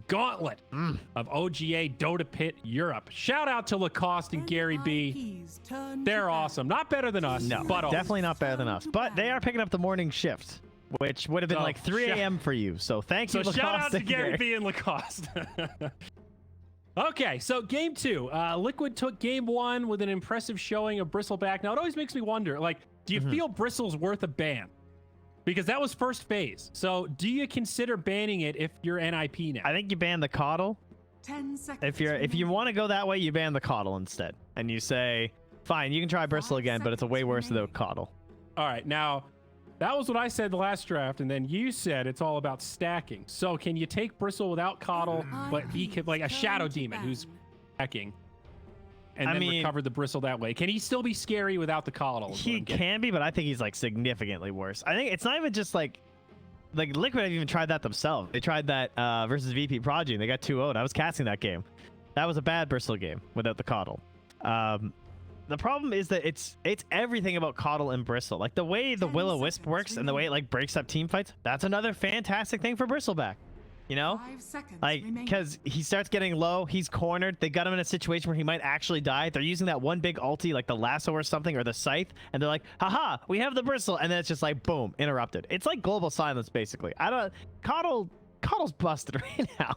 gauntlet of OGA Dota Pit Europe. Shout out to Lacoste and Gary B. They're awesome. Not better than us, No, but definitely not better than us. But they are picking up the morning shift, which would have been like 3 a.m. for you. So thank you, So Lacoste. shout out to Gary B and Lacoste. Okay, so game 2. Liquid took game 1 with an impressive showing of Bristleback. Now, it always makes me wonder, like, do you feel Bristle's worth a ban? Because that was first phase. So do you consider banning it if you're NiP now? I think you ban the Coddle. 10 seconds. If you want to go that way, you ban the Coddle instead. And you say, fine, you can try Bristle again, but it's a way worse without Coddle. All right, now, that was what I said the last draft, and then you said it's all about stacking. So can you take Bristle without Coddle, but he could, like a Shadow Demon who's stacking, and then recover the Bristle that way? Can he still be scary without the Coddle? He can be, but I think he's like significantly worse. I think it's not even just like Liquid have even tried that themselves. They tried that versus VP Prodigy, and they got 2-0. I was casting that game. That was a bad Bristle game without the Coddle. The problem is that it's everything about Coddle and Bristle. Like the way the Will-O-Wisp works and the way it like breaks up team fights, that's another fantastic thing for Bristleback. You know? 5 seconds Like, because he starts getting low, he's cornered, they got him in a situation where he might actually die. They're using that one big ulti, like the lasso or something, or the scythe, and they're like, haha, we have the Bristle, and then it's just like, boom, interrupted. It's like global silence, basically. Coddle's busted right now.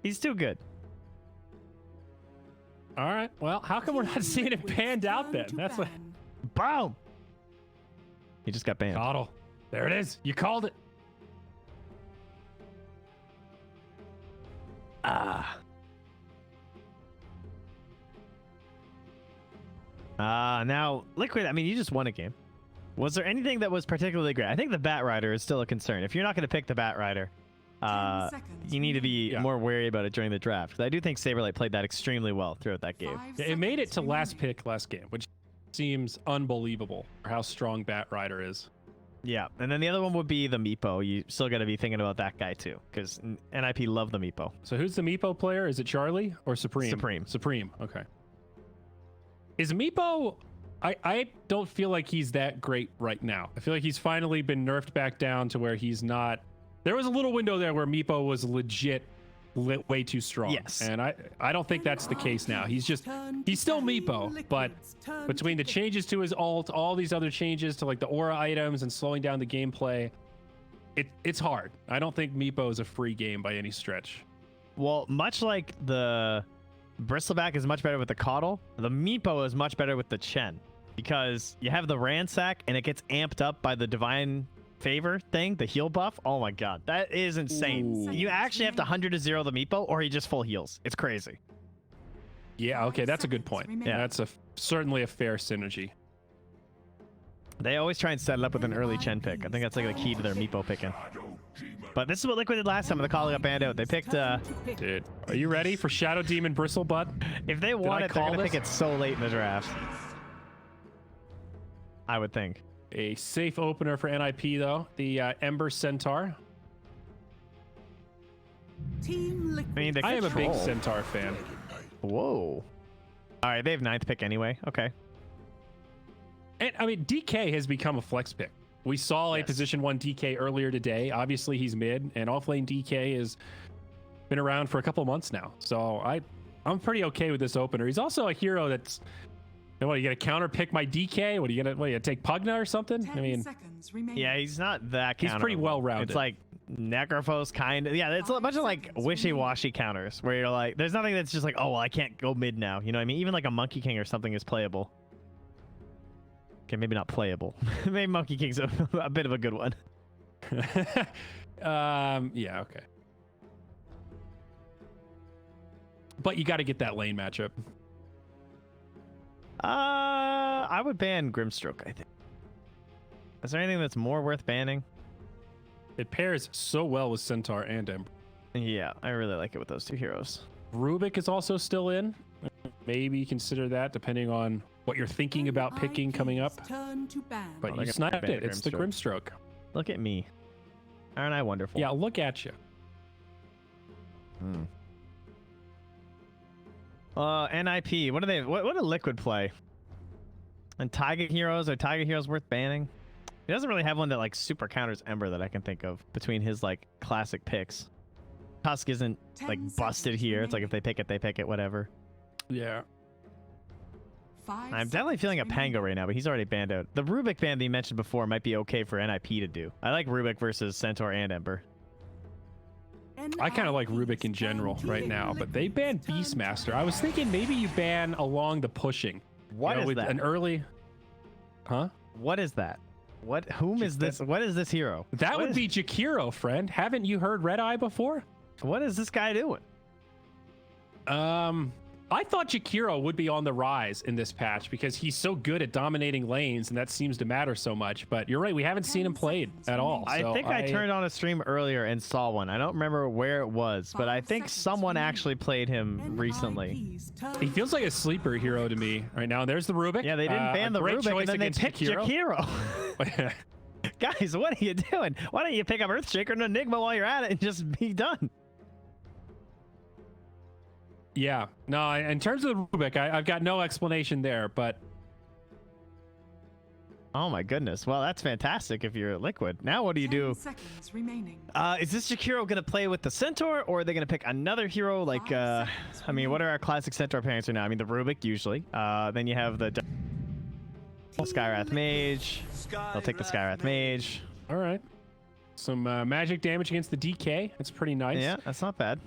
He's too good. All right. Well, how come we're not seeing it panned out then? That's what. Boom. He just got banned. Coddle. There it is. You called it. Now, Liquid, I mean, you just won a game. Was there anything that was particularly great? I think the Bat Rider is still a concern. If you're not going to pick the Bat Rider, you need to be more wary about it during the draft. Because I do think Saberlight played that extremely well throughout that game. It made it to last pick last game, which seems unbelievable for how strong Bat Rider is. Yeah, and then the other one would be the Meepo. You still got to be thinking about that guy too, because NiP love the Meepo. So who's the Meepo player? Is it Charlie or Supreme? Supreme. Supreme. Okay. Is Meepo? I don't feel like he's that great right now. I feel like he's finally been nerfed back down to where he's not. There was a little window there where Meepo was legit way too strong. Yes. And I don't think that's the case now. He's still Meepo, but between the changes to his ult, all these other changes to like the aura items and slowing down the gameplay, it's hard. I don't think Meepo is a free game by any stretch. Well, much like the Bristleback is much better with the Coddle, the Meepo is much better with the Chen, because you have the Ransack and it gets amped up by the Divine Favor thing, the heal buff. Oh my god, that is insane. Ooh. You actually have to 100-0 the Meepo, or he just full heals. It's crazy. Yeah, okay, that's a good point. Yeah, that's certainly a fair synergy. They always try and set it up with an early Chen pick. I think that's like the key to their Meepo picking. But this is what Liquid did last time when the Collie got banned out. They picked Dude, are you ready for Shadow Demon Bristle Butt? If they want it, they're gonna pick it so late in the draft, I would think. A safe opener for NiP though, the Ember Centaur. Team Liquid. I mean, I am a big Centaur fan. Whoa. All right, they have 9th pick anyway. Okay. And I mean, DK has become a flex pick. We saw a position 1 DK earlier today. Obviously, he's mid, and offlane DK has been around for a couple months now. So I'm pretty okay with this opener. He's also a hero that's. And what, you gonna counter pick my DK? What are you gonna take Pugna or something? I mean, yeah, he's not that. He's pretty well rounded. It's like Necrophos kind of. Yeah, it's a bunch of like wishy-washy counters where you're like, there's nothing that's just like, oh well, I can't go mid now. You know what I mean? Even like a Monkey King or something is playable. Okay, maybe not playable. Maybe Monkey King's a bit of a good one. Yeah, okay. But you got to get that lane matchup. I would ban Grimstroke, I think. Is there anything that's more worth banning? It pairs so well with Centaur and Ember. Yeah, I really like it with those two heroes. Rubik is also still in. Maybe consider that depending on what you're thinking about picking coming up. But you sniped it. It's the Grimstroke. Look at me. Aren't I wonderful? Yeah, look at you. NiP. What do Liquid play? And Tiger Heroes? Are Tiger Heroes worth banning? He doesn't really have one that like super counters Ember that I can think of between his like classic picks. Tusk isn't like 10 busted seconds here. It's like remaining. if they pick it, whatever. Yeah. 5 I'm definitely feeling a seconds Pango remaining. right now, but he's already banned out. The Rubik ban that you mentioned before might be okay for NiP to do. I like Rubik versus Centaur and Ember. I kind of like Rubik in general right now, but they banned Beastmaster. I was thinking maybe you ban along the pushing. What is with that? an early... Huh? What is that? Whom is this? What is this hero? That What would is- be Jakiro, friend. Haven't you heard Red Eye before? What is this guy doing? I thought Jakiro would be on the rise in this patch because he's so good at dominating lanes, and that seems to matter so much. But you're right, we haven't seen him played at all. I so think I turned on a stream earlier and saw one. I don't remember where it was, but I 5 think seconds someone remaining. actually played him recently. NiP's turn. he feels like a sleeper hero to me right now. There's the Rubik. Yeah, they didn't ban the great Rubik, choice and then they against picked Jakiro. Jakiro. Guys, what are you doing? Why don't you pick up Earthshaker and Enigma while you're at it and just be done? Yeah, no, in terms of the Rubik, I've got no explanation there, but Oh my goodness. Well, that's fantastic if you're Liquid. Now what do you 10 do? seconds remaining. Is this Jakiro going to play with the Centaur, or are they going to pick another hero like, 5 seconds I mean, what are our classic Centaur pairings right now? I mean, the Rubik usually. Then you have the Skyrath Mage. They'll take the Skyrath Mage. all right. Some magic damage against the DK. That's pretty nice. Yeah, that's not bad.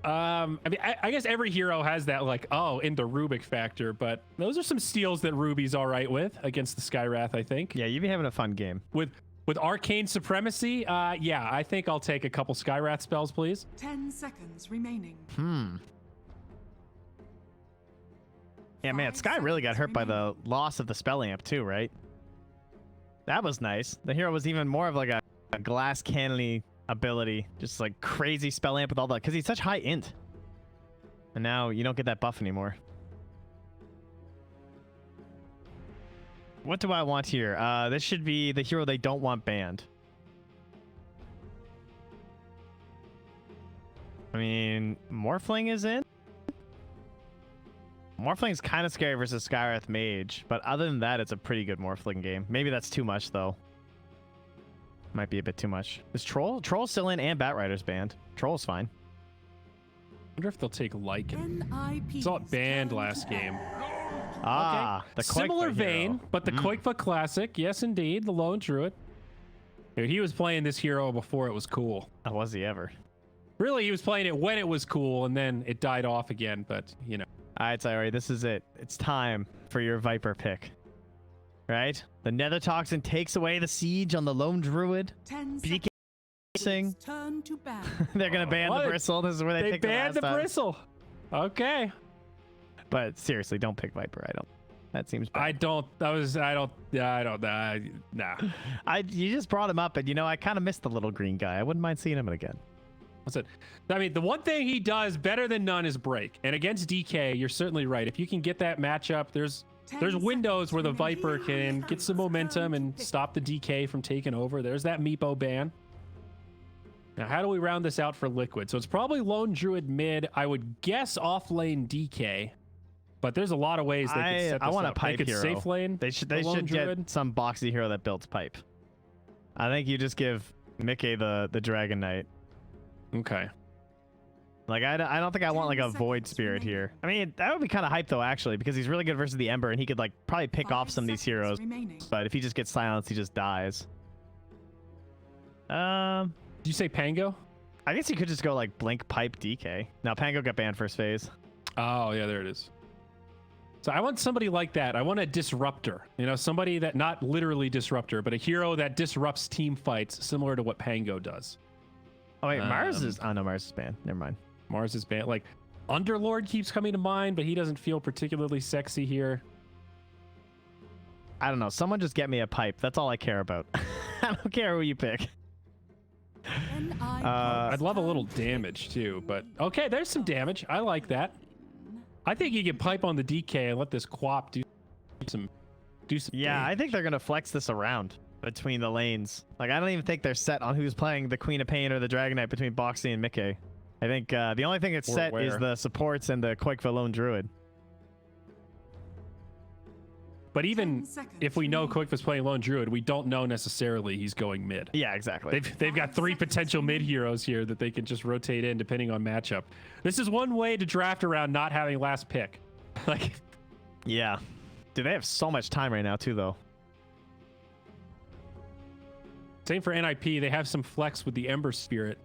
I mean, I guess every hero has that, like, oh, in the Rubik factor, but those are some steals that Ruby's all right with against the Skywrath, I think. Yeah, you'd be having a fun game. With Arcane Supremacy, yeah, I think I'll take a couple Skywrath spells, please. 10 seconds remaining. Yeah, man, 5 Sky really got seconds hurt by the loss of the spell amp too, right? That was nice. The hero was even more of like a glass cannon-y ability, just like crazy spell amp with all that, because he's such high int. And now you don't get that buff anymore. What do I want here? This should be the hero they don't want banned. I mean, Morphling is in. Morphling's kind of scary versus Skyrath Mage, but other than that, it's a pretty good Morphling game. Maybe that's too much, though. Might be a bit too much. Is Troll? Troll's still in and Batrider's banned. Troll's fine. Wonder if they'll take Lycan. NiP's Saw it banned turn last to game. Ah, Okay. the Similar Koikva vein, hero. but the Koikva Classic, yes indeed, the Lone Druid. Dude, he was playing this hero before it was cool. Oh, was he ever? Really, he was playing it when it was cool, and then it died off again, but, you know. All right, Sayori, this is it. It's time for your Viper pick. Right? The Nether Toxin takes away the siege on the Lone Druid. 10 BK seconds. Turn to ban. They're going to ban What? the Bristle. This is where they They picked banned the the last time. Bristle. Okay. But seriously, don't pick Viper. I don't. That seems bad. I don't, nah. You just brought him up, and you know, I kind of missed the little green guy. I wouldn't mind seeing him again. What's it? I mean, the one thing he does better than none is break. And against DK, you're certainly right. If you can get that matchup, there's 10 windows where the seconds Viper remaining. can get some momentum and stop the DK from taking over. There's that Meepo ban. Now, how do we round this out for Liquid? So it's probably Lone Druid mid. I would guess off lane DK, but there's a lot of ways they could set this I want a up. pipe They could hero. safe lane. They should the Lone get Druid. some boxy hero that builds pipe. I think you just give Mickey the Dragon Knight. Okay. Like I don't think I want like a 10 Void seconds Spirit here. remaining. I mean, that would be kind of hype though, actually, because he's really good versus the Ember, and he could like probably pick 5 off some of these seconds heroes. remaining. But if he just gets silenced, he just dies. Did you say Pango? I guess you could just go like Blink Pipe DK. Now Pango got banned first phase. Oh, yeah, there it is. So I want somebody like that. I want a disruptor. You know, somebody that, not literally disruptor, but a hero that disrupts team fights, similar to what Pango does. Oh wait, Mars Um, is. Oh no, Mars is banned. Never mind. Mars is banned. Like, Underlord keeps coming to mind, but he doesn't feel particularly sexy here. I don't know. Someone just get me a pipe. That's all I care about. I don't care who you pick. I'd love a little damage too, but okay, there's some damage. I like that. I think you can pipe on the DK and let this Quap do some Yeah, I damage. think they're gonna flex this around between the lanes. Like, I don't even think they're set on who's playing the Queen of Pain or the Dragon Knight between Boxy and Mickey. I think the only thing that's Or set is where. the supports and the Koikva Lone Druid. But even 10 seconds if we know remaining. Quick was playing Lone Druid, we don't know necessarily he's going mid. Yeah, exactly. They've got 3 potential mid heroes here that they can just rotate in depending on matchup. This is one way to draft around not having last pick. Like, Yeah. Dude, they have so much time right now too, though. same for NiP. They have some flex with the Ember Spirit.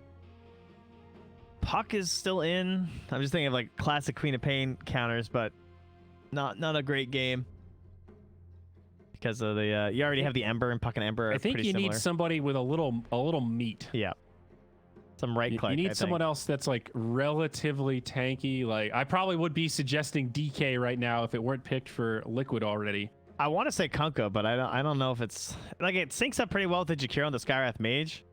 Puck is still in. I'm just thinking of like classic Queen of Pain counters, but not a great game because of the you already have the Ember, and Puck and Ember are I think pretty you similar. need somebody with a little meat. Yeah. Some right You click. need I someone think. else that's like relatively tanky. Like, I probably would be suggesting DK right now if it weren't picked for Liquid already. I want to say Kunkka, but I don't know if it's like it syncs up pretty well with the Jakiro and the Skywrath Mage.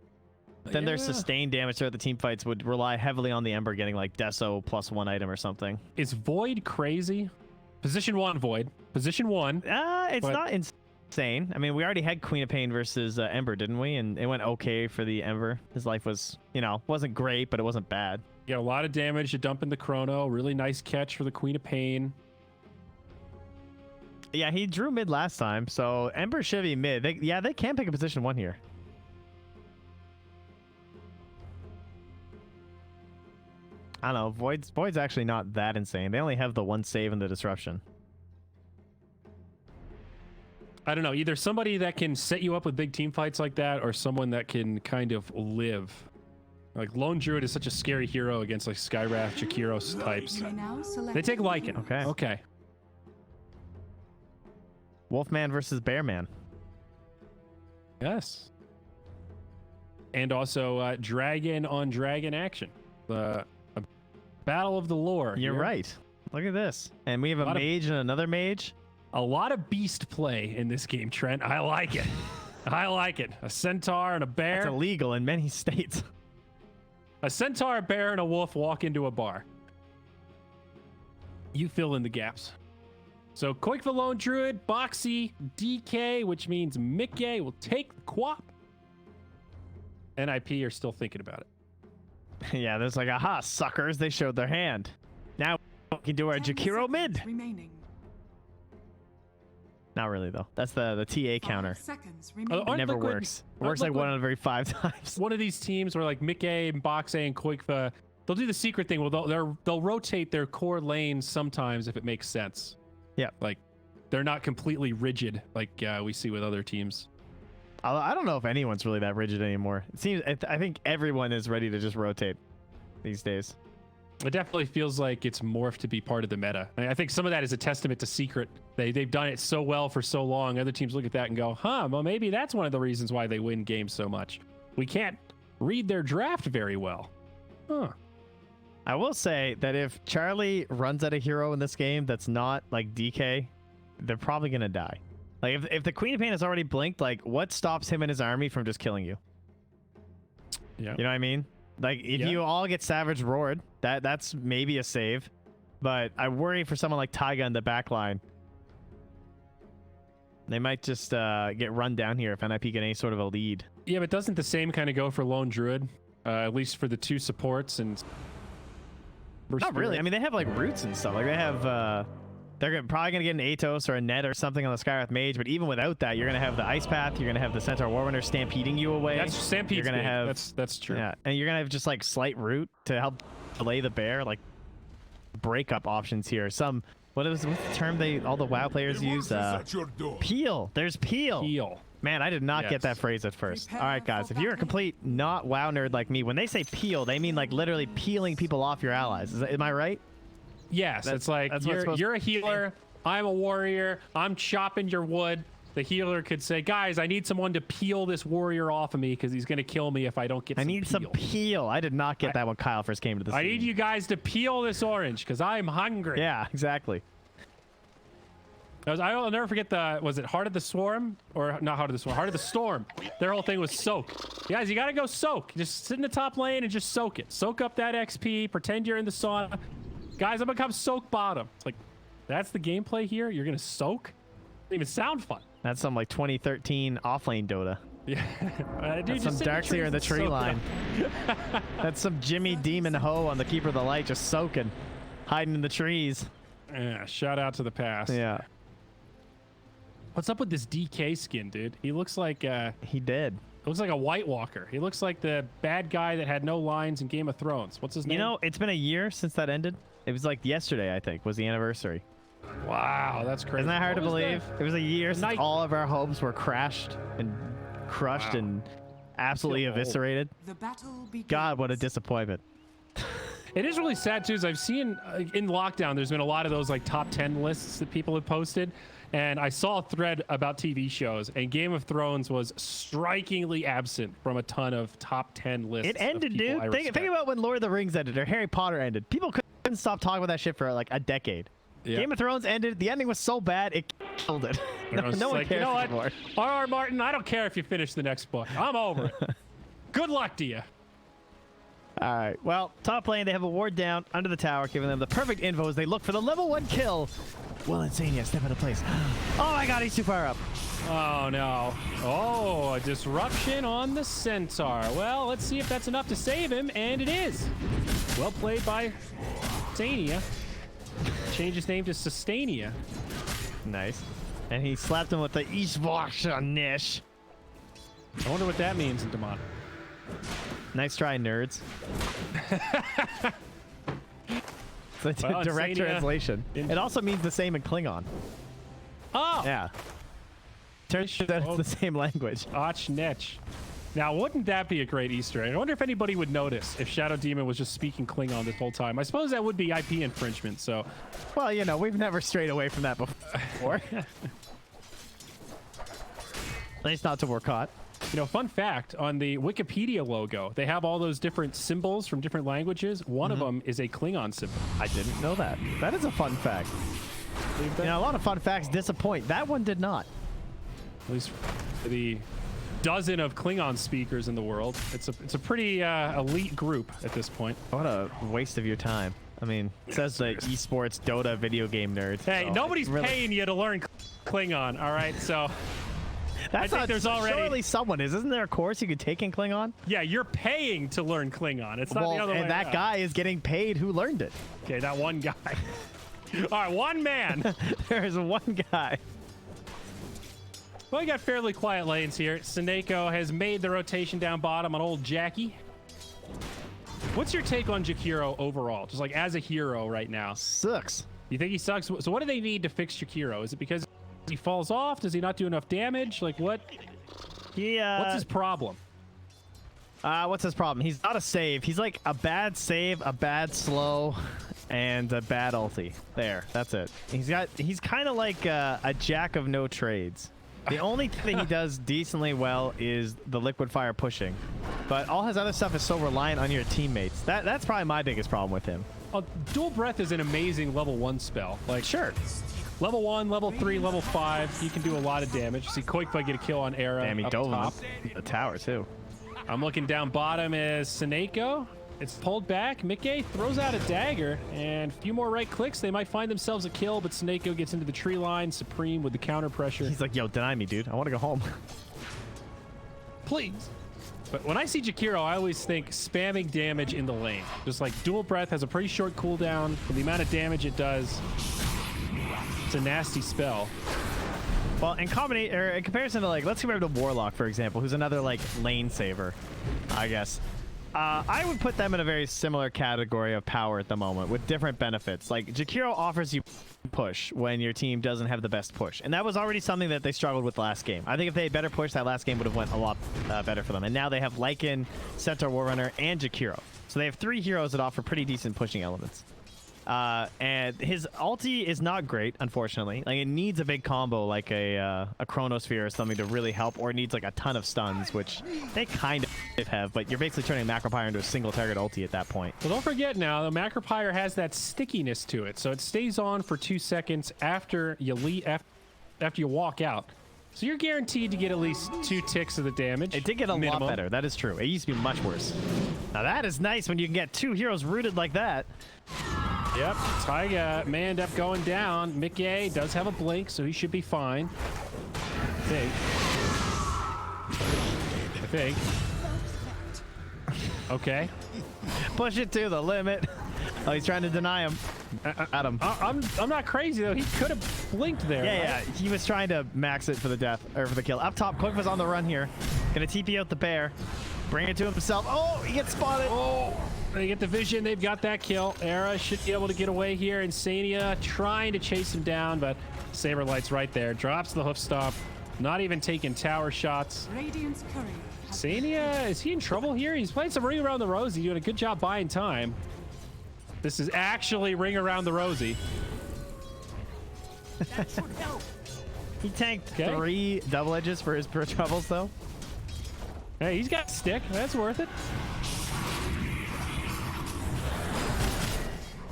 Then their Yeah. sustained damage throughout the team fights would rely heavily on the Ember getting like Deso +1 item or something. Is Void crazy? Position 1 Void. Position 1. It's But- not insane. I mean, we already had Queen of Pain versus Ember, didn't we? And it went okay for the Ember. His life was, wasn't great, but it wasn't bad. You got a lot of damage to dump in the Chrono. Really nice catch for the Queen of Pain. Yeah, he drew mid last time, so Ember should be mid. They can pick a position 1 here. I don't know. Void's actually not that insane. They only have the 1 save and the disruption. I don't know. Either somebody that can set you up with big team fights like that, or someone that can kind of live. Like, Lone Druid is such a scary hero against like Skywrath, Jakiro types. You may now select They take a Lycan. Okay. Okay. Wolfman versus Bearman. Yes. And also dragon on dragon action. A battle of the lore. You're here. right. Look at this. And we have a Lot of- mage and another mage. A lot of beast play in this game, Trent. I like it. I like it. A centaur and a bear. It's illegal in many states. A centaur, a bear, and a wolf walk into a bar. You fill in the gaps. So Quick for Lone Druid, Boxy, DK, which means Mickey will take the Quap. NiP are still thinking about it. Yeah, there's like, aha, suckers. They showed their hand. Now we can do our 10 Jakiro seconds mid. remaining. Not really, though. That's the TA 5 counter. seconds It remaining. Aren't never Liquid- works. It aren't works like Liquid- 1 out of every 5 times. One of these teams where like Mickey and Boxe and Quickfa, they'll do the secret thing. Well, they'll rotate their core lanes sometimes if it makes sense. Yeah. Like, they're not completely rigid like we see with other teams. I don't know if anyone's really that rigid anymore. It seems I think everyone is ready to just rotate these days. It definitely feels like it's morphed to be part of the meta. I think some of that is a testament to Secret. They've done it so well for so long. Other teams look at that and go, huh, well, maybe that's one of the reasons why they win games so much. We can't read their draft very well. Huh. I will say that if Charlie runs at a hero in this game that's not like DK, they're probably going to die. Like if the Queen of Pain has already blinked, like what stops him and his army from just killing you? Yeah. You know what I mean? Like if Yeah. you all get Savage Roared, that's maybe a save. But I worry for someone like Taiga in the back line. They might just get run down here if NiP get any sort of a lead. Yeah, but doesn't the same kind of go for Lone Druid? At least for the 2 supports and... Not really. I mean, they have like roots and stuff. Like they have... They're probably going to get an Atos or a Net or something on the Skywrath Mage, but even without that, you're going to have the Ice Path, you're going to have the Centaur Warrunner stampeding you away. That's Stampede's You're gonna big. have- That's true. Yeah, and you're going to have just like slight root to help delay the bear, like breakup options here. What's the term all the WoW players use? Peel. There's peel. Heal. Man, I did not Yes. get that phrase at first. Prepare All right, guys, for if you're a battle. complete not WoW nerd like me, when they say peel, they mean like literally peeling people off your allies. Am I right? Yes, That's- it's like that's what it's supposed you're a to healer, I'm a warrior, I'm chopping your wood. The healer could say, guys, I need someone to peel this warrior off of me because he's going to kill me if I don't get I some need peel. some peel. I did not get that when Kyle first came to the scene. I need you guys to peel this orange because I'm hungry. Yeah, exactly. I'll never forget was it Heart of the Swarm? Or not Heart of the Swarm, Heart of the Storm. Their whole thing was soak. Guys, you got to go soak. Just sit in the top lane and just soak it. Soak up that XP, pretend you're in the sauna. Guys, I'm going to come soak bottom. It's like, that's the gameplay here? You're going to soak? Doesn't even sound fun. That's some like 2013 offlane Dota. Yeah. Dude, That's just some sit in the Darkseer trees in the and tree soak line. That's some Jimmy Demon Ho on the Keeper of the Light just soaking, hiding in the trees. Yeah, shout out to the past. Yeah. What's up with this DK skin, dude? He looks like He did. looks like a White Walker. He looks like the bad guy that had no lines in Game of Thrones. What's his name? You know, it's been a year since that ended. It was like yesterday, I think, was the anniversary. Wow, that's crazy. Isn't that hard to What was believe? that? It was a year since Night- all of our hopes were crashed and crushed Wow. and absolutely feel old. eviscerated. The battle begins. God, what a disappointment. It is really sad too, is I've seen in lockdown, there's been a lot of those like top 10 lists that people have posted. And I saw a thread about TV shows, and Game of Thrones was strikingly absent from a ton of top 10 lists. It ended, of people I dude. Think respect. about when Lord of the Rings ended or Harry Potter ended. People couldn't stop talking about that shit for like a decade. Yeah. Game of Thrones ended. The ending was so bad, it killed it. Everyone's no one like, cares you know what? anymore. R.R. Martin, I don't care if you finish the next book. I'm over it. Good luck to you. All right. Well, top lane, they have a ward down under the tower, giving them the perfect info as they look for the level 1 kill. Well, Insania, step out of place. Oh my god, he's too far up. Oh, no. Oh, a disruption on the Centaur. Well, let's see if that's enough to save him, and it is. Well played by Sania. Change his name to Sustainia. Nice. And he slapped him with the Ishvashanish. I wonder what that means in Demonic. Nice try, nerds. It's a Well, direct Insania- translation. It also means the same in Klingon. Oh! Yeah. Turns out it's the same language. Och Nech. Now, wouldn't that be a great Easter egg? I wonder if anybody would notice if Shadow Demon was just speaking Klingon this whole time. I suppose that would be IP infringement, so... Well, you know, we've never strayed away from that before. At least not till we're caught. You know, fun fact, on the Wikipedia logo, they have all those different symbols from different languages. One of them is a Klingon symbol. I didn't know that. That is a fun fact. You know, a lot of fun facts disappoint. That one did not. At least for the dozen of Klingon speakers in the world. It's a pretty elite group at this point. What a waste of your time. I mean, it says the esports Dota video game nerd. Hey, so nobody's it's really- paying you to learn Klingon, all right? So, That's think not, there's already- surely someone is. Isn't there a course you could take in Klingon? yeah, you're paying to learn Klingon. It's not the other way and that around. guy is getting paid who learned it. Okay, that one guy. All right, one man. There's one guy. Well, we got fairly quiet lanes here. Seneko has made the rotation down bottom on old Jackie. What's your take on Jakiro overall? Just like as a hero right now. Sucks. You think he sucks? So what do they need to fix Jakiro? Is it because he falls off? Does he not do enough damage? Like what? Yeah. What's his problem? What's his problem? He's not a save. He's like a bad save, a bad slow, and a bad ulti. There, that's it. He's kind of like a jack of no trades. The only thing he does decently well is the liquid fire pushing, but all his other stuff is so reliant on your teammates. That's probably my biggest problem with him. Dual Breath is an amazing level 1 spell. Like Sure. level 1, level 3, level 5, you can do a lot of damage. See Koikfa get a kill on Era. Damn, he up dove top. the tower too. I'm looking down bottom as Seneko. It's pulled back. Mickey throws out a dagger, and a few more right clicks. They might find themselves a kill, but Seneko gets into the tree line. Supreme with the counter pressure. He's like, yo, deny me, dude. I want to go home. Please. But when I see Jakiro, I always think spamming damage in the lane. Just like Dual Breath has a pretty short cooldown. For the amount of damage it does, it's a nasty spell. Well, in comparison to, like, let's compare to Warlock, for example, who's another, like, lane saver, I guess. I would put them in a very similar category of power at the moment with different benefits. Like, Jakiro offers you push when your team doesn't have the best push. And that was already something that they struggled with last game. I think if they had better push, that last game would have went a lot better for them. And now they have Lycan, Centaur Warrunner, and Jakiro. So they have 3 heroes that offer pretty decent pushing elements. And his ulti is not great, unfortunately. Like, it needs a big combo like a Chronosphere or something to really help, or it needs like a ton of stuns, which they kind of have, but you're basically turning Macropyre into a single target ulti at that point. Well, don't forget now, the Macropyre has that stickiness to it, so it stays on for 2 seconds after you after you walk out. So you're guaranteed to get at least 2 ticks of the damage. It did get a minimum. lot better. That is true. It used to be much worse. Now that is nice when you can get 2 heroes rooted like that. Yep, Taiga may end up going down. Mickey does have a blink, so he should be fine. I think. Okay. Push it to the limit. Oh, he's trying to deny him. At him. I'm not crazy though. He could have blinked there. Yeah, yeah. He was trying to max it for the death or for the kill. Up top, Quick was on the run here. Gonna TP out the bear. Bring it to himself. Oh, he gets spotted. Oh, they get the vision. They've got that kill. Era should be able to get away here. Insania trying to chase him down, but Saberlight's right there. Drops the hoof stomp. Not even taking tower shots. Radiant's courier. Insania, is he in trouble here? He's playing some Ring Around the Rosie, doing a good job buying time. This is actually Ring Around the Rosie. He tanked 3 double edges for his pro troubles though. Hey, he's got stick. That's worth it.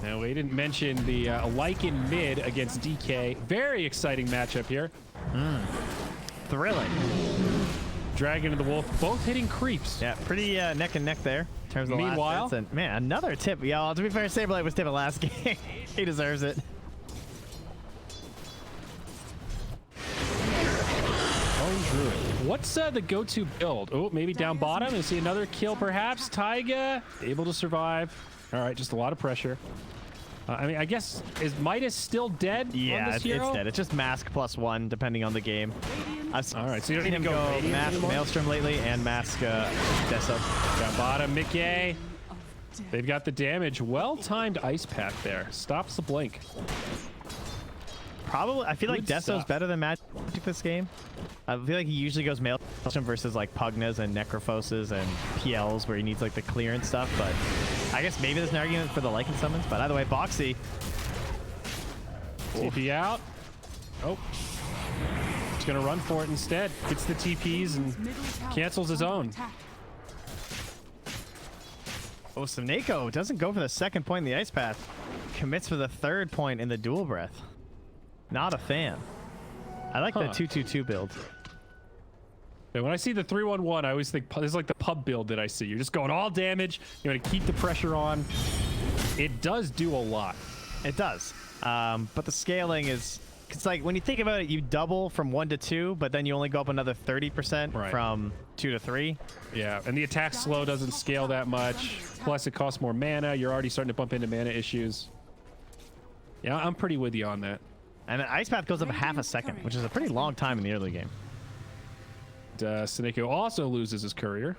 Now, we didn't mention the Lycan mid against DK. Very exciting matchup here. Thrilling. Dragon and the Wolf both hitting creeps. Yeah, pretty neck and neck there in terms of the Meanwhile, last hits. And man, another tip. Yeah, well, to be fair, Saberlight was tipping last game. He deserves it. What's the go-to build? Oh, maybe down bottom and see another kill perhaps. Taiga able to survive. All right, just a lot of pressure. I mean, I guess, is Midas still dead? Yeah, on this hero? it's dead. It's just mask +1 depending on the game. All right, so you don't seen even him go go Radiant mask anymore? Maelstrom lately and mask Deso. Down bottom, Mickey. They've got the damage. Well-timed ice pack there. Stops the blink. Probably, I feel like Good Deso's stuff. better than Magic this game. I feel like he usually goes Maelstrom versus like Pugnas and Necrophoses and PLs where he needs like the clearance stuff, but I guess maybe there's an argument for the Lycan summons, but either way, Boxy. TP out. Oh. He's going to run for it instead. Gets the TPs and cancels his own. Oh, Sneko doesn't go for the second point in the ice path. Commits for the third point in the dual breath. Not a fan. I like the 2-2-2 build. Yeah, when I see the 3-1-1, I always think this is like the pub build that I see. You're just going all damage. You're going to keep the pressure on. It does do a lot. It does. But the scaling is... It's like, when you think about it, you double from 1 to 2, but then you only go up another 30% from 2 to 3. Yeah, and the attack slow doesn't scale that much. Plus, it costs more mana. You're already starting to bump into mana issues. Yeah, I'm pretty with you on that. And the ice path goes up half a second, which is a pretty long time in the early game. Sneko also loses his courier.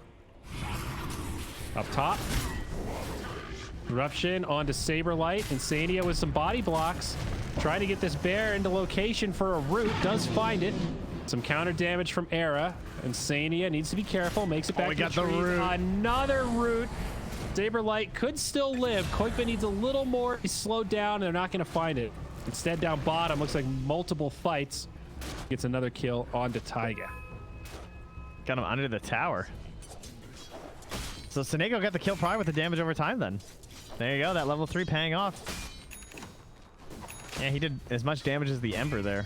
Up top. Eruption onto Saberlight. Insania with some body blocks. Trying to get this bear into location for a root. Does find it. Some counter damage from Era. Insania needs to be careful. Makes it back to we got the the tree. root. Another root. Saberlight could still live. Koikba needs a little more. He's slowed down. They're not going to find it. Instead, down bottom, looks like multiple fights. Gets another kill onto Taiga. Got him under the tower. So Sneko got the kill probably with the damage over time then. There you go, that level 3 paying off. Yeah, he did as much damage as the Ember there.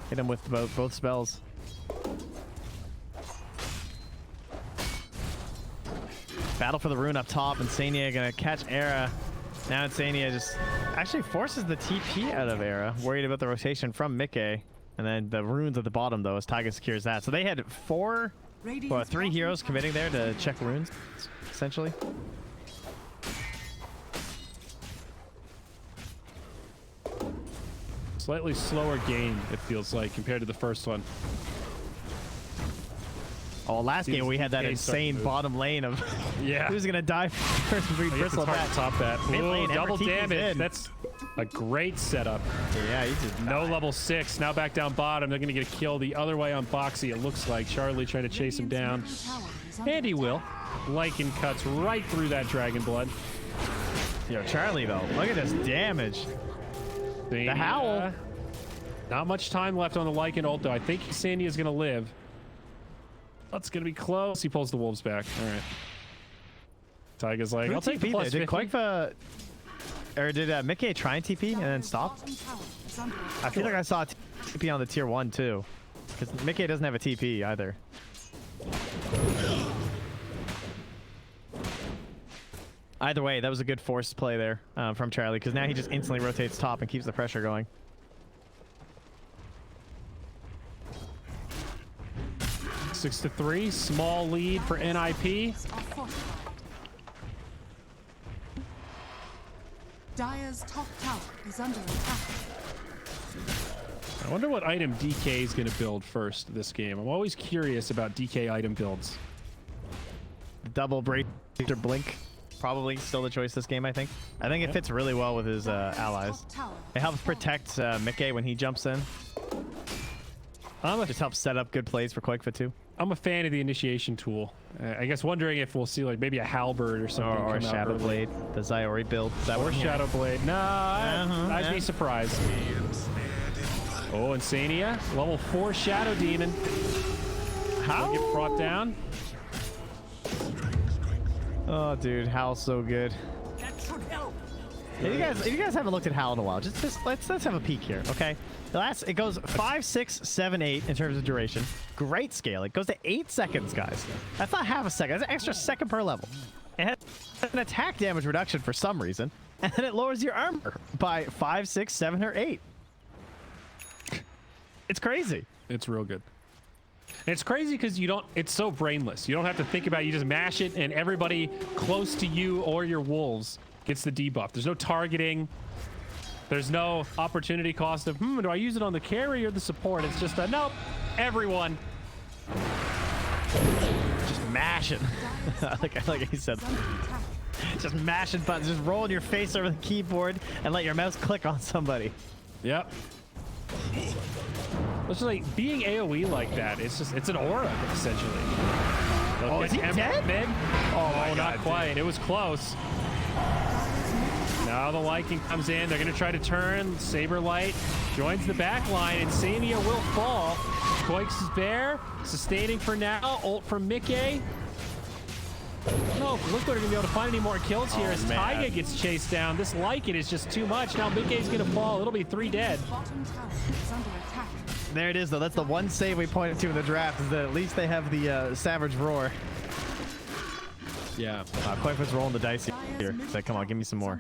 Hit him with both spells. Battle for the rune up top. Insania gonna catch Era. Now Insania just actually forces the TP out of Era. Worried about the rotation from Mickey. And then the runes at the bottom though as Taiga secures that. So they had 3 heroes committing there to check runes, essentially. Slightly slower game, it feels like, compared to the first one. Oh, last game we had that insane bottom lane of who's gonna die first before you bristle hard to top that. Mid lane, double Ember TP's damage. in. That's a great setup. Yeah, he just No level 6. Now back down bottom. They're gonna get a kill the other way on Boxy. It looks like Charlie trying to chase him down. And he will. Lycan cuts right through that Dragon Blood. Yo, Charlie though, look at this damage. The howl. Not much time left on the Lycan ult though. I think Sandy is gonna live. That's gonna be close. He pulls the wolves back. All right. Taiga's like, I'll take the plus 50. Did Koikba or did Mickey try and TP and then stop? I feel like I saw a TP on the tier 1 too, because Mickey doesn't have a TP either. Either way, that was a good forced play there from Charlie, because now he just instantly rotates top and keeps the pressure going. Six to 3, small lead for NiP. Dire's top tower is under attack. I wonder what item DK is going to build first this game. I'm always curious about DK item builds. Double bracer blink. Probably still the choice this game, I think. I think it fits really well with his allies. It helps protect Mickey when he jumps in. Just helps set up good plays for Koikfa too. I'm a fan of the initiation tool. I guess wondering if we'll see like maybe a halberd or something. Or a Shadow Blade, the Zyori build. Or Shadow Blade. No, I'd be surprised. Oh, Insania, level 4 Shadow Demon. How? Get brought down. Oh, dude, Hal's so good. That should help. If you guys haven't looked at Hal in a while, just let's have a peek here, okay? It goes 5, 6, 7, 8 in terms of duration. Great scale. It goes to 8 seconds, guys. That's not half a second. That's an extra second per level. It has an attack damage reduction for some reason, and then it lowers your armor by 5, 6, 7, or 8. It's crazy. It's real good. And it's crazy because it's so brainless. You don't have to think about it. You just mash it and everybody close to you or your wolves gets the debuff. There's no targeting. There's no opportunity cost of, do I use it on the carry or the support? It's just nope, everyone. Just mash it. like he said. Just mashing buttons, just rolling your face over the keyboard and let your mouse click on somebody. Yep. It's just like being AoE like that. It's an aura essentially. Oh, is he dead? Mid. Oh, my God, not quite. dude. It was close. Now the Lycan comes in. They're gonna try to turn. Saberlight joins the back line, and Samia will fall. Koix is there, sustaining for now. Ult from Mickey. I don't know if Liquid are gonna be able to find any more kills here as Taiga gets chased down. This Lycan is just too much. Now Mickey's gonna fall. It'll be 3 dead. Bottom tower is under attack. There it is, though. That's the one save we pointed to in the draft, is that at least they have the Savage Roar. Yeah. Koikfa's rolling the dice here. He's like, come on, give me some more.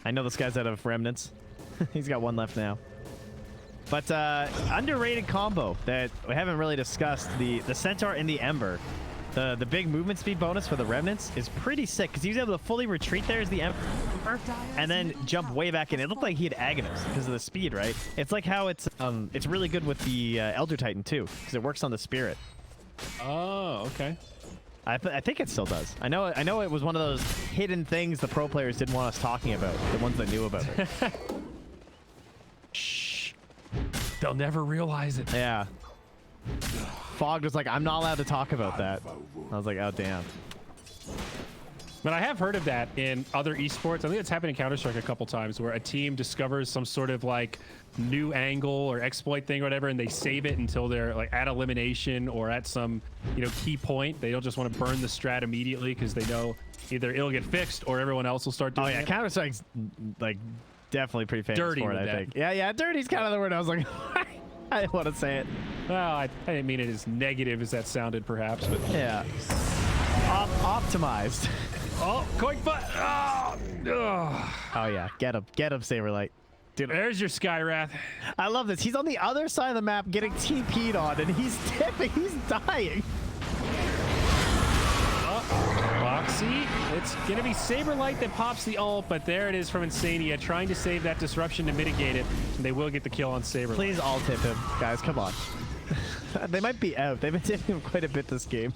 I know this guy's out of remnants. He's got 1 left now. But underrated combo that we haven't really discussed, the Centaur and the Ember. The big movement speed bonus for the remnants is pretty sick because he was able to fully retreat there as the Emperor and then jump way back in. It looked like he had Aghanos because of the speed, right? It's like how it's really good with the Elder Titan too because it works on the Spirit. Oh, okay. I think it still does. I know it was one of those hidden things the pro players didn't want us talking about, the ones that knew about it. Shh. They'll never realize it. Yeah. Fog was like, I'm not allowed to talk about that. I was like, oh, damn. But I have heard of that in other esports. I think it's happened in Counter-Strike a couple times where a team discovers some sort of like new angle or exploit thing or whatever, and they save it until they're like at elimination or at some, key point. They don't just want to burn the strat immediately because they know either it'll get fixed or everyone else will start doing it. Oh, yeah. Counter-Strike's like definitely pretty famous Dirty for it, I think. Yeah, dirty's kind of the word. I was like, I didn't want to say it. Well, I didn't mean it as negative as that sounded, perhaps, but yeah. Optimized. Oh, Koikfa! Oh yeah, get him, Saberlight. Dude, there's your Skywrath. I love this. He's on the other side of the map getting TP'd on, and he's tipping. He's dying. Boxy. It's gonna be Saberlight that pops the ult, but there it is from Insania, trying to save that disruption to mitigate it, and they will get the kill on Saberlight. Please ult tip him, guys. Come on. They might be out. They've been tipping him quite a bit this game.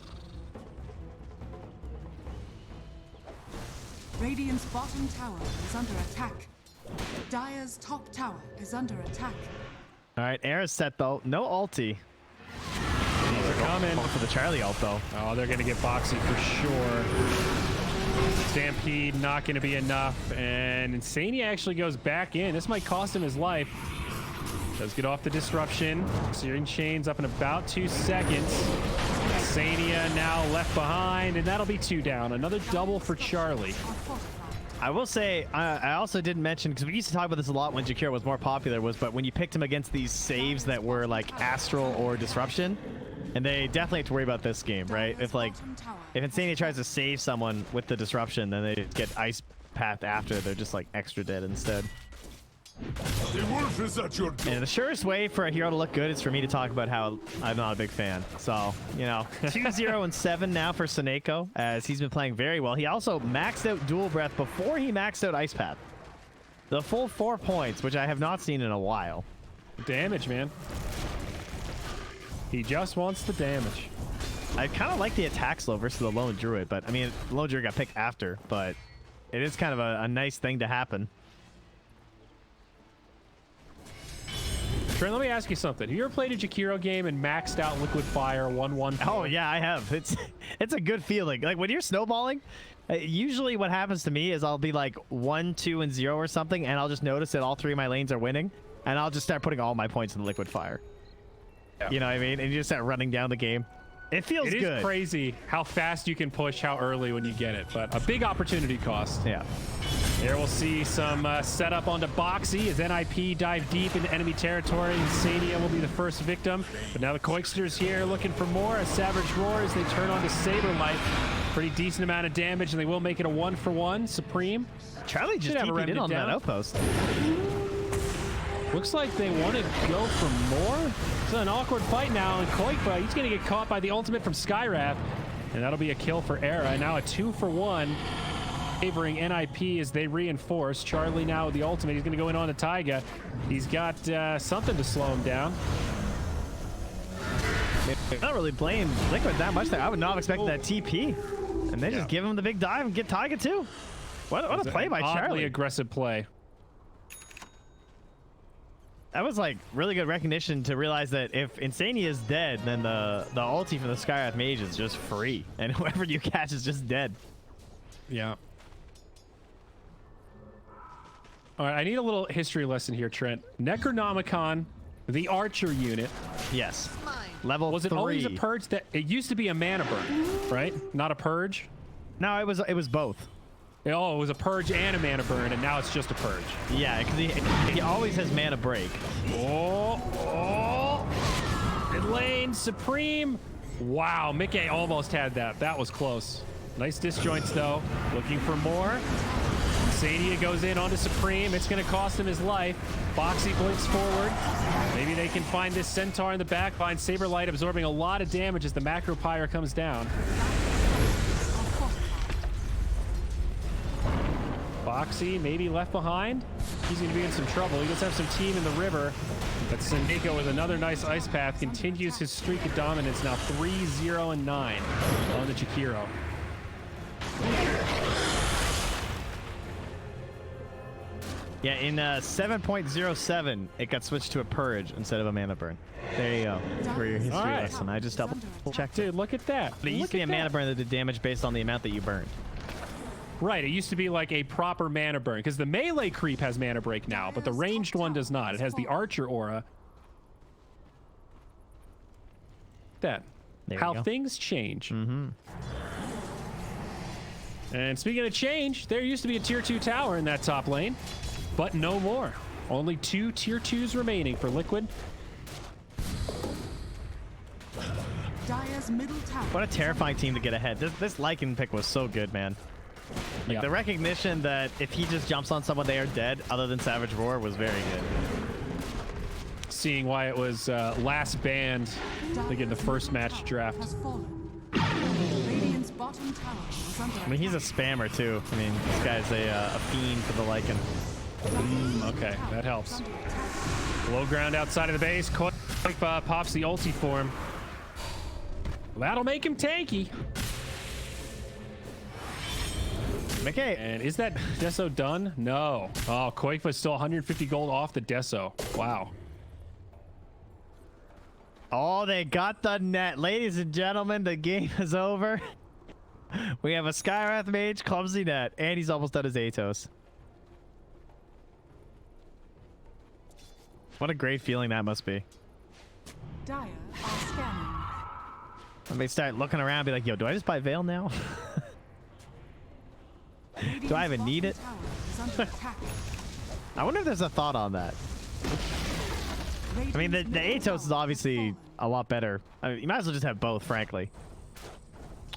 Radiant's bottom tower is under attack. Dire's top tower is under attack. All right, air is set though. No ulti. They're coming. For the Charlie ult though. Oh, they're gonna get Boxy for sure. Stampede not gonna be enough, and Insania actually goes back in. This might cost him his life. Does get off the disruption. Searing Chains up in about 2 seconds. Insania now left behind, and that'll be 2 down. Another double for Charlie. I will say, I also didn't mention, because we used to talk about this a lot when Jakiro was more popular, but when you picked him against these saves that were like Astral or Disruption, and they definitely have to worry about this game, right? If Insania tries to save someone with the Disruption, then they get Ice Path after, they're just like extra dead instead. The wolf is at your door. And the surest way for a hero to look good is for me to talk about how I'm not a big fan. So, 2-0-7 now for Seneko, as he's been playing very well. He also maxed out Dual Breath before he maxed out Ice Path. The full 4 points, which I have not seen in a while. Damage, man. He just wants the damage. I kind of like the attack slow versus the Lone Druid, but I mean, the Lone Druid got picked after, but it is kind of a nice thing to happen. Trent, let me ask you something. Have you ever played a Jakiro game and maxed out Liquipfire 1-1? Oh yeah, I have. It's a good feeling. Like when you're snowballing, usually what happens to me is I'll be like 1, 2, and 0 or something, and I'll just notice that all 3 of my lanes are winning, and I'll just start putting all my points in the Liquipfire. Yeah. You know what I mean? And you just start running down the game. It feels good. It is crazy how fast you can push how early when you get it, but a big opportunity cost. Yeah. Here we'll see some setup onto Bo3 as NiP dive deep into enemy territory. Insania will be the first victim, but now the Coixters here looking for more. As Savage roars, they turn on to Saberlight. Pretty decent amount of damage, and they will make it a 1-for-1. Supreme. Charlie just TP'd in on that outpost. Looks like they want to go for more. It's an awkward fight now, and Koikba, he's going to get caught by the ultimate from Skywrath, and that'll be a kill for Era. Now a 2-for-1. Favoring NiP as they reinforce. Charlie now with the ultimate. He's going to go in on the Taiga. He's got something to slow him down. I don't really blame Liquid that much there. I would not have expected that TP. And they just give him the big dive and get Taiga too. What a play by Charlie. Oddly aggressive play. That was like really good recognition to realize that if Insania is dead, then the ulti from the Skywrath Mage is just free. And whoever you catch is just dead. Yeah. All right, I need a little history lesson here, Trent. Necronomicon, the archer unit. Yes. Level 3. Was it always a purge? That it used to be a mana burn, right? Not a purge? No, it was both. Oh, it was a purge and a mana burn, and now it's just a purge. Yeah, because he always has mana break. Oh. Mid lane, Supreme. Wow, Mickey almost had that. That was close. Nice disjoints, though. Looking for more. Insania goes in onto Supreme. It's going to cost him his life. Bo3 blinks forward. Maybe they can find this Centaur in the back. Find Saberlight absorbing a lot of damage as the Macro Pyre comes down. Bo3 maybe left behind. He's going to be in some trouble. He does have some team in the river. But Sendeko with another nice ice path continues his streak of dominance. Now 3-0-9 on the Jakiro. Yeah, in 7.07, it got switched to a purge instead of a mana burn. There you go. That's for your history lesson. I just double checked it. Dude, look at that. But it used to be a mana burn that did damage based on the amount that you burned. Right, it used to be like a proper mana burn, because the melee creep has mana break now, but the ranged one does not. It has the archer aura. That. How things change. Mm-hmm. And speaking of change, there used to be a tier 2 tower in that top lane, but no more. Only 2 tier 2s remaining for Liquid. Dire's middle tower. What a terrifying team to get ahead. This Lycan pick was so good, man. Like, the recognition that if he just jumps on someone, they are dead, other than Savage Roar, was very good. Seeing why it was last banned, I think in the first match draft. Radiant's bottom tower is under I mean, he's a spammer, too. I mean, this guy's a fiend for the Lycan. Okay, that helps. Low ground outside of the base. Koik pops the ulti for him. That'll make him tanky. Okay. And is that Deso done? No. Oh, Koikva's still 150 gold off the Deso. Wow. Oh, they got the net. Ladies and gentlemen, the game is over. We have a Skywrath Mage, clumsy net, and he's almost done his Atos. What a great feeling that must be. Dire are scanning. When they start looking around and be like, yo, do I just buy Veil now? Do I even need it? I wonder if there's a thought on that. I mean, the Atos is obviously a lot better. I mean, you might as well just have both, frankly.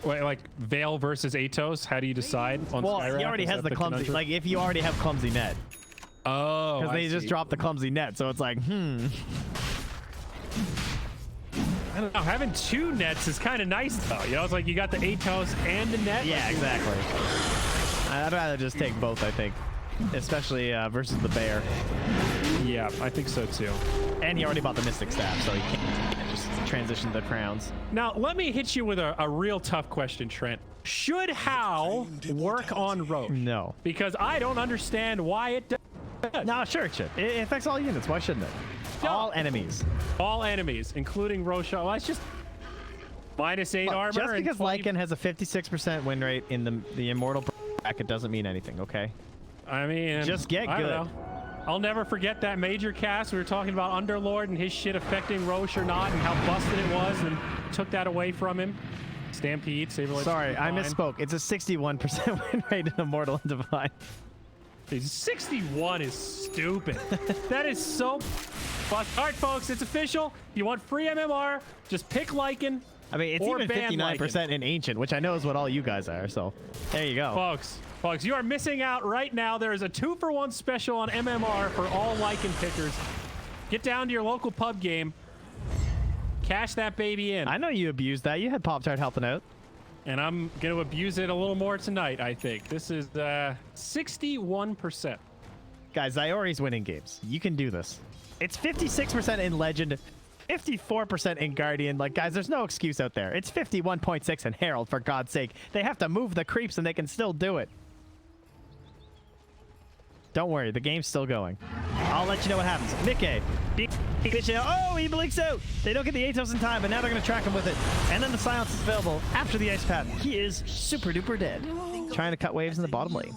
Wait, like Veil versus Atos? How do you decide on Skywrath? He already has the clumsy. Conundrum? Like, if you already have clumsy net. Oh, because they just dropped the clumsy net, so it's like, I don't know. Having 2 nets is kind of nice, though. You know, it's like you got the Atos and the net. Yeah, exactly. I'd rather just take both, I think. especially versus the bear. Yeah, I think so too. And he already bought the Mystic Staff, so he can't just transition the crowns. Now, let me hit you with a real tough question, Trent. Should How work on Roche? No. Because I don't understand why it does. No, sure it should. It affects all units. Why shouldn't it? No. All enemies. All enemies, including Roche. Well, it's just -8 armor. Just and because 20... Lycan has a 56% win rate in the Immortal bracket doesn't mean anything, okay? I mean, just get I good. don't know. I'll never forget that major cast. We were talking about Underlord and his shit affecting Roche or not and how busted it was and took that away from him. Stampede, Saberlight. Sorry, I misspoke. It's a 61% win rate in Immortal and Divine. 61 is stupid. That is so bust. All right, folks, it's official. You want free MMR, just pick Lycan. I mean, it's or even ban 59% in Ancient, which I know is what all you guys are, so there you go. Folks, you are missing out right now. There is a 2-for-1 special on MMR for all Lycan pickers. Get down to your local pub game. Cash that baby in. I know you abused that. You had Pop-Tart helping out. And I'm going to abuse it a little more tonight, I think. This is 61%. Guys, Iori's winning games. You can do this. It's 56% in Legend, 54% in Guardian. Like, guys, there's no excuse out there. It's 51.6 in Herald, for God's sake. They have to move the creeps and they can still do it. Don't worry, the game's still going. I'll let you know what happens. Mickey. Oh, he blinks out. They don't get the Atos in time, but now they're going to track him with it. And then the silence is available after the ice path. He is super duper dead. Trying to cut waves in the bottom lane.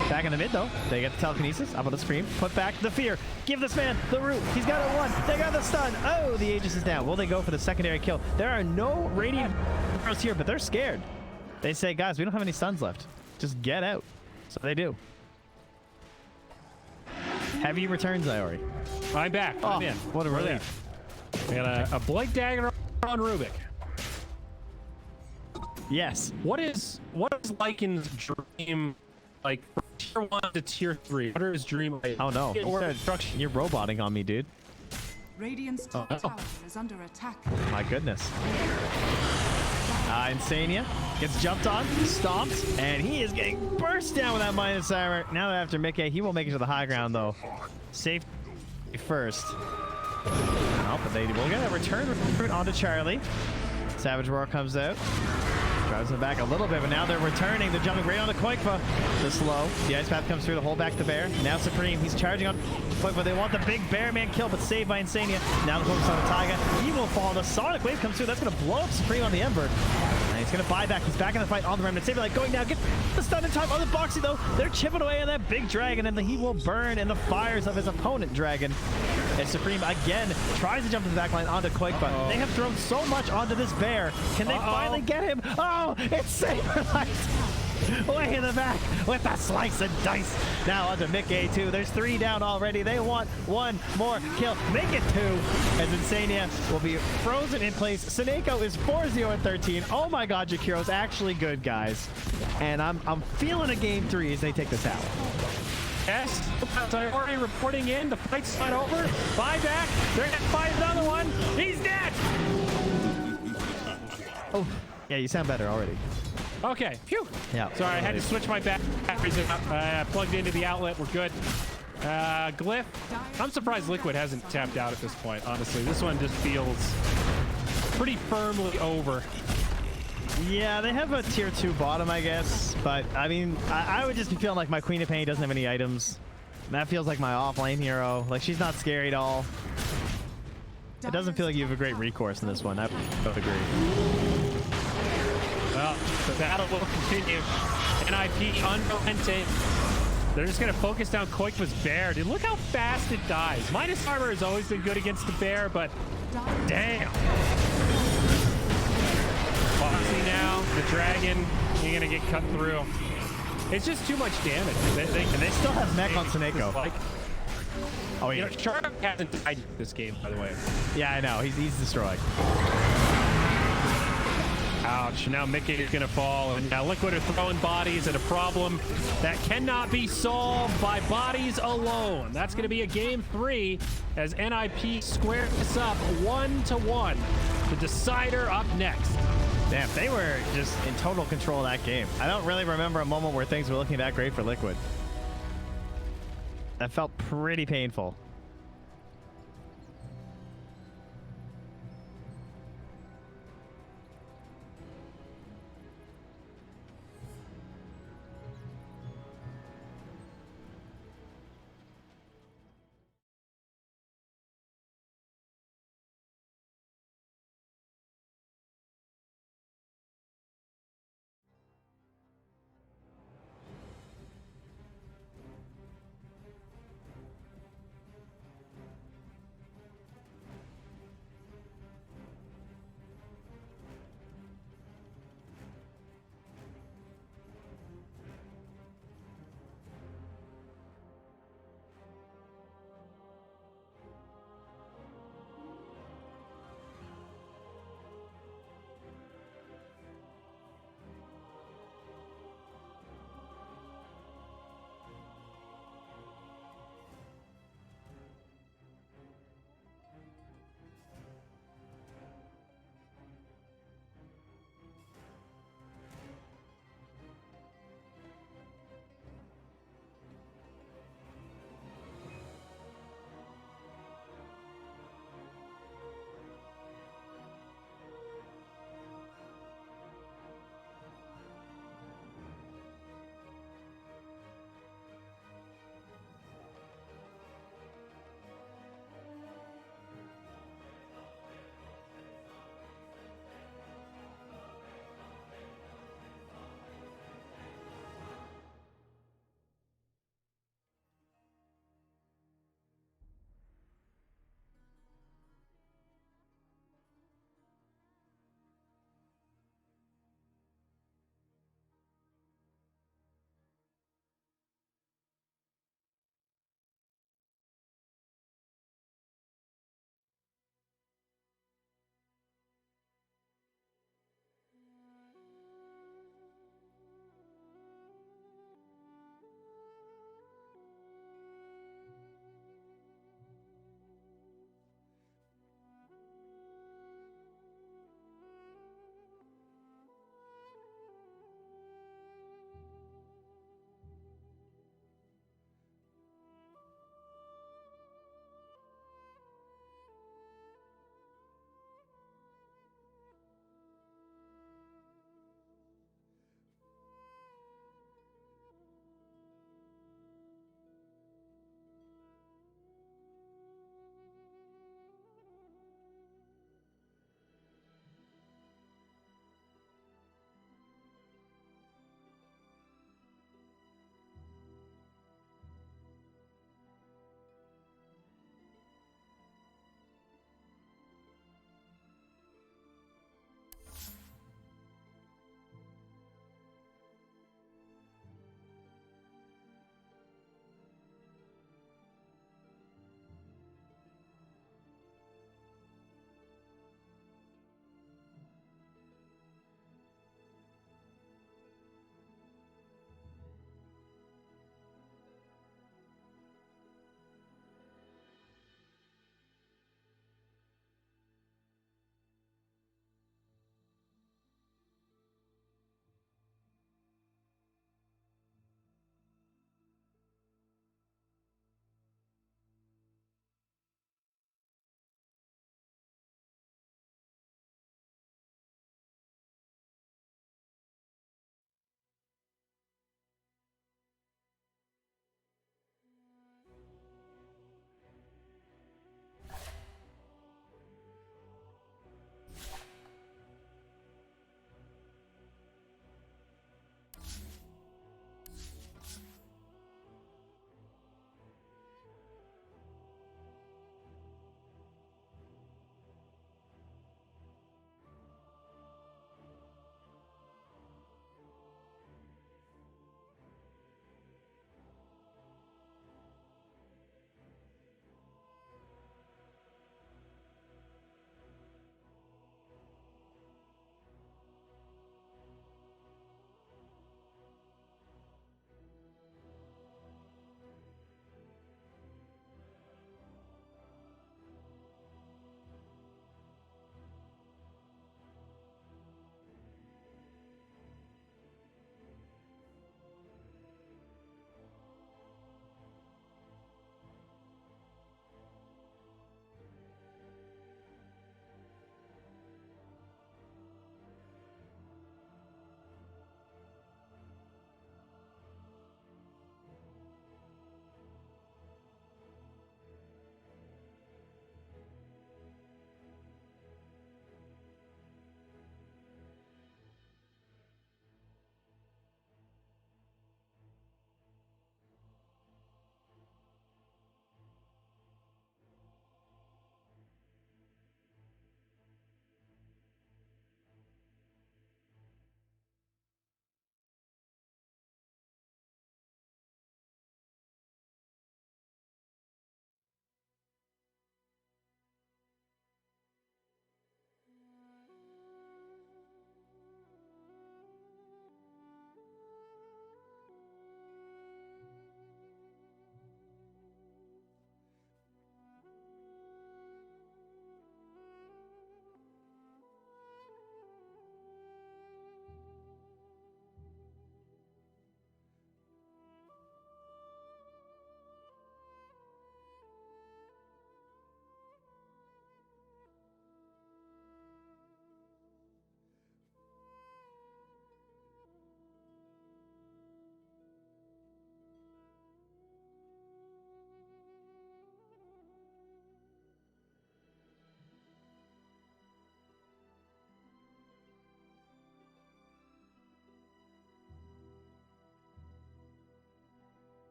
Back in the mid, though. They get the telekinesis. Up on the screen. Put back the fear. Give this man the root. He's got a 1. They got the stun. Oh, the Aegis is down. Will they go for the secondary kill? There are no Radiant heroes here, but they're scared. They say, guys, we don't have any stuns left. Just get out. So they do. Heavy returns, Iori. I'm back. I'm in. What a We're relief. there. We got a Blake Dagger on Rubik. Yes. What is Lycan's dream, like, from tier 1 to tier 3? What are his dream? Like, Oh, no. You're roboting on me, dude. Radiant's top tower is under attack. My goodness. Insania gets jumped on, stomped, and he is getting burst down with that minus armor. Now after Mickey, he will make it to the high ground, though. Safe first. Oh, but they will get a return recruit onto Charlie. Savage Roar comes out. Drives them back a little bit, but now they're returning. They're jumping right onto Koikva. The slow. The ice path comes through to hold back the bear. Now Supreme. He's charging on Koikva. They want the big bear man kill, but saved by Insania. Now the focus on the Taiga. He will fall. The Sonic Wave comes through. That's going to blow up Supreme on the Ember. And he's going to buy back. He's back in the fight on the Remnant. Saberlight going down. Get the stun in time on the Boxy, though. They're chipping away on that big dragon, and he will burn in the fires of his opponent dragon. And Supreme again tries to jump to the backline onto Koikva. They have thrown so much onto this bear. Can they finally get him? Oh, it's Saberlight way in the back with the slice and dice. Now onto Mickey 2. There's 3 down already. They want 1 more kill. Make it 2 as Insania will be frozen in place. Seneko is 4-0-13. Oh my God, Jakiro's actually good, guys. And I'm feeling a game 3 as they take the tower. Yes, already reporting in. The fight's not over. Buyback. They're gonna fight another one. He's dead. Oh, yeah, you sound better already. Okay. Phew. Yeah. Sorry, I had to switch my batteries. Plugged into the outlet. We're good. Glyph. I'm surprised Liquid hasn't tapped out at this point. Honestly, this one just feels pretty firmly over. Yeah, they have a tier 2 bottom, I guess. But, I mean, I would just be feeling like my Queen of Pain doesn't have any items. That feels like my off-lane hero. Like, she's not scary at all. It doesn't feel like you have a great recourse in this one. I would agree. Well, the battle will continue. NiP unrelenting. They're just going to focus down Koikva's bear. Dude, look how fast it dies. Minus armor has always been good against the bear, but damn. Foxy now, the dragon, you're going to get cut through. It's just too much damage. They still have mech on Seneko. Like, oh, yeah. you know, Shark hasn't died this game, by the way. Yeah, I know. He's destroyed. Ouch. Now Mickey is going to fall. And now Liquid are throwing bodies at a problem that cannot be solved by bodies alone. That's going to be a game 3 as NiP squares this up 1-1. The decider up next. Damn, they were just in total control of that game. I don't really remember a moment where things were looking that great for Liquid. That felt pretty painful.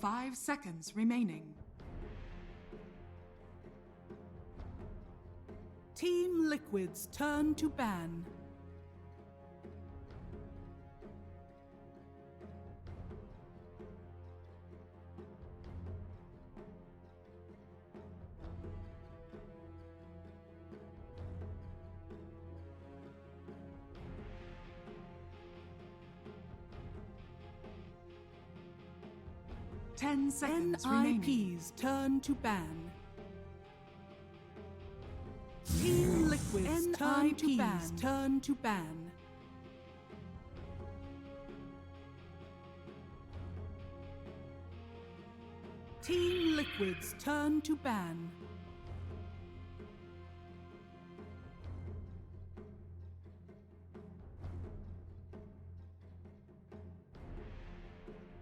5 seconds remaining. Team Liquid's turn to ban. NiP's turn to ban. Team Liquid's turn to ban. Team Liquid's turn to ban.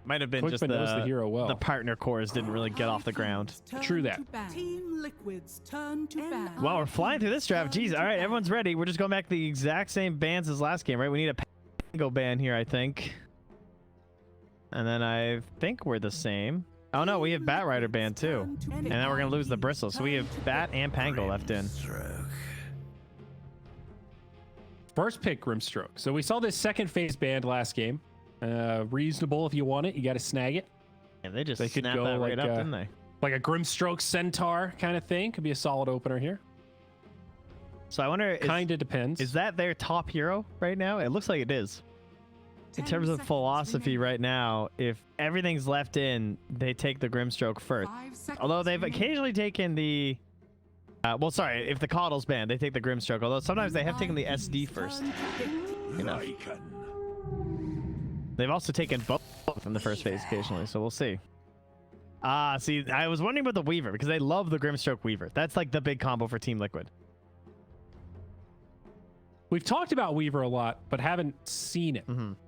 Might have been just Quickman knows the hero well. the partner cores didn't really get off the ground. True that. Team Liquid's turn to ban. Wow, we're flying through this draft. Jeez, all right, everyone's ready. We're just going back to the exact same bans as last game, right? We need a Pango ban here, I think. And then I think we're the same. Oh no, we have Bat Rider ban too. And then we're going to lose the Bristle. So we have Bat and Pango left in. First pick Grimstroke. So we saw this second phase banned last game. Reasonable if you want it. You got to snag it. And they just They could snapped go that right like, up, didn't they? Like a Grimstroke Centaur kind of thing. Could be a solid opener here. So I wonder, Kind of depends. is that their top hero right now? It looks like it is. In terms of philosophy right now, if everything's left in, they take the Grimstroke first. Although they've occasionally taken the... well, sorry, if the Coddle's banned, they take the Grimstroke. Although sometimes they have taken the SD first. You know. They've also taken both from the first phase occasionally, so we'll see. See, I was wondering about the Weaver, because they love the Grimstroke Weaver. That's like the big combo for Team Liquid. We've talked about Weaver a lot, but haven't seen it.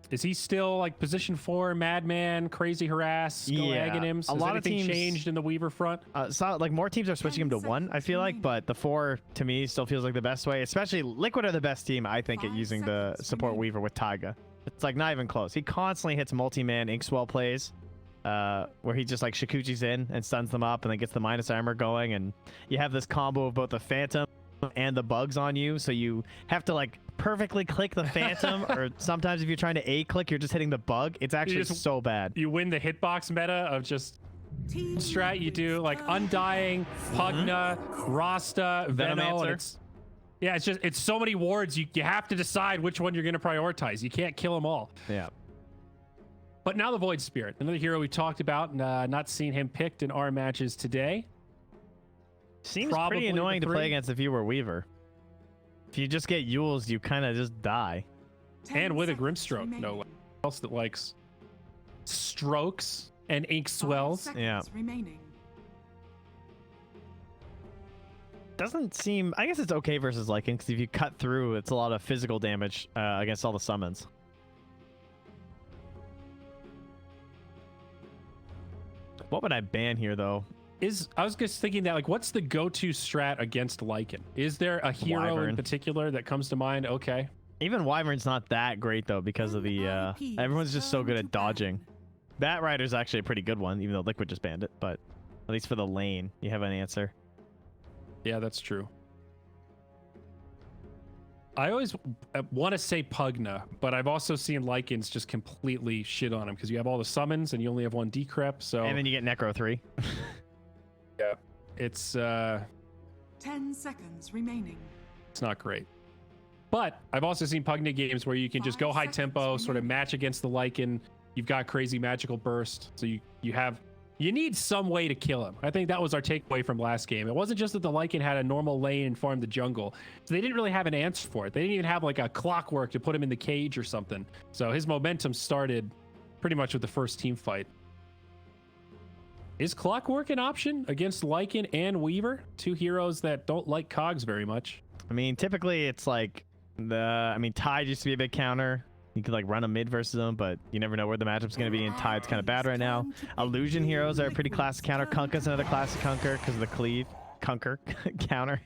Is he still like position 4, Madman, Crazy Harass, Agonims? A lot Has of anything teams changed in the Weaver front? So, like, more teams are switching him to 1, I feel like, but the 4, to me, still feels like the best way. Especially Liquid are the best team, I think, at using the support Weaver with Taiga. It's like not even close. He constantly hits multi-man Inkswell plays, where he just like Shikuchi's in and stuns them up and then gets the minus armor going, and you have this combo of both the Phantom and the bugs on you, so you have to like perfectly click the Phantom, or sometimes if you're trying to A-click, you're just hitting the bug. It's actually so bad. You win the hitbox meta of just strat. You do like Undying, Pugna, Rasta, Veno, and it's it's so many wards. You have to decide which one you're going to prioritize. You can't kill them all. Yeah. But now the Void Spirit, another hero we talked about, not seeing him picked in our matches today. Seems Probably pretty annoying the to play 3. against if you were Weaver. If you just get Yules, you kind of just die. And with a Grimstroke, no one else that likes strokes and ink swells. Yeah. Remaining. Doesn't seem... I guess it's okay versus Lycan, because if you cut through, it's a lot of physical damage against all the summons. What would I ban here, though? I was just thinking that, like, what's the go-to strat against Lycan? Is there a hero in particular that comes to mind? Okay. Even Wyvern's not that great, though, because of the... everyone's just so good at dodging. Bat Rider's actually a pretty good one, even though Liquid just banned it, but at least for the lane, you have an answer. Yeah, that's true. I always want to say Pugna, but I've also seen Lycans just completely shit on him because you have all the summons and you only have 1 decrep, so... And then you get Necro 3. Yeah. It's 10 seconds remaining. It's not great. But I've also seen Pugna games where you can just go high tempo, sort of match against the Lycan. You've got crazy magical burst, so you need some way to kill him. I think that was our takeaway from last game. It wasn't just that the Lycan had a normal lane and farmed the jungle. So they didn't really have an answer for it. They didn't even have like a clockwork to put him in the cage or something. So his momentum started pretty much with the first team fight. Is Clockwork an option against Lycan and Weaver? 2 heroes that don't like cogs very much. I mean, typically it's like Tide used to be a big counter. You could like run a mid versus them, but you never know where the matchup's going to be, and Tide's kind of bad right now. Illusion heroes are a pretty classic counter. Kunkka's another classic counter because of the cleave. Kunker counter.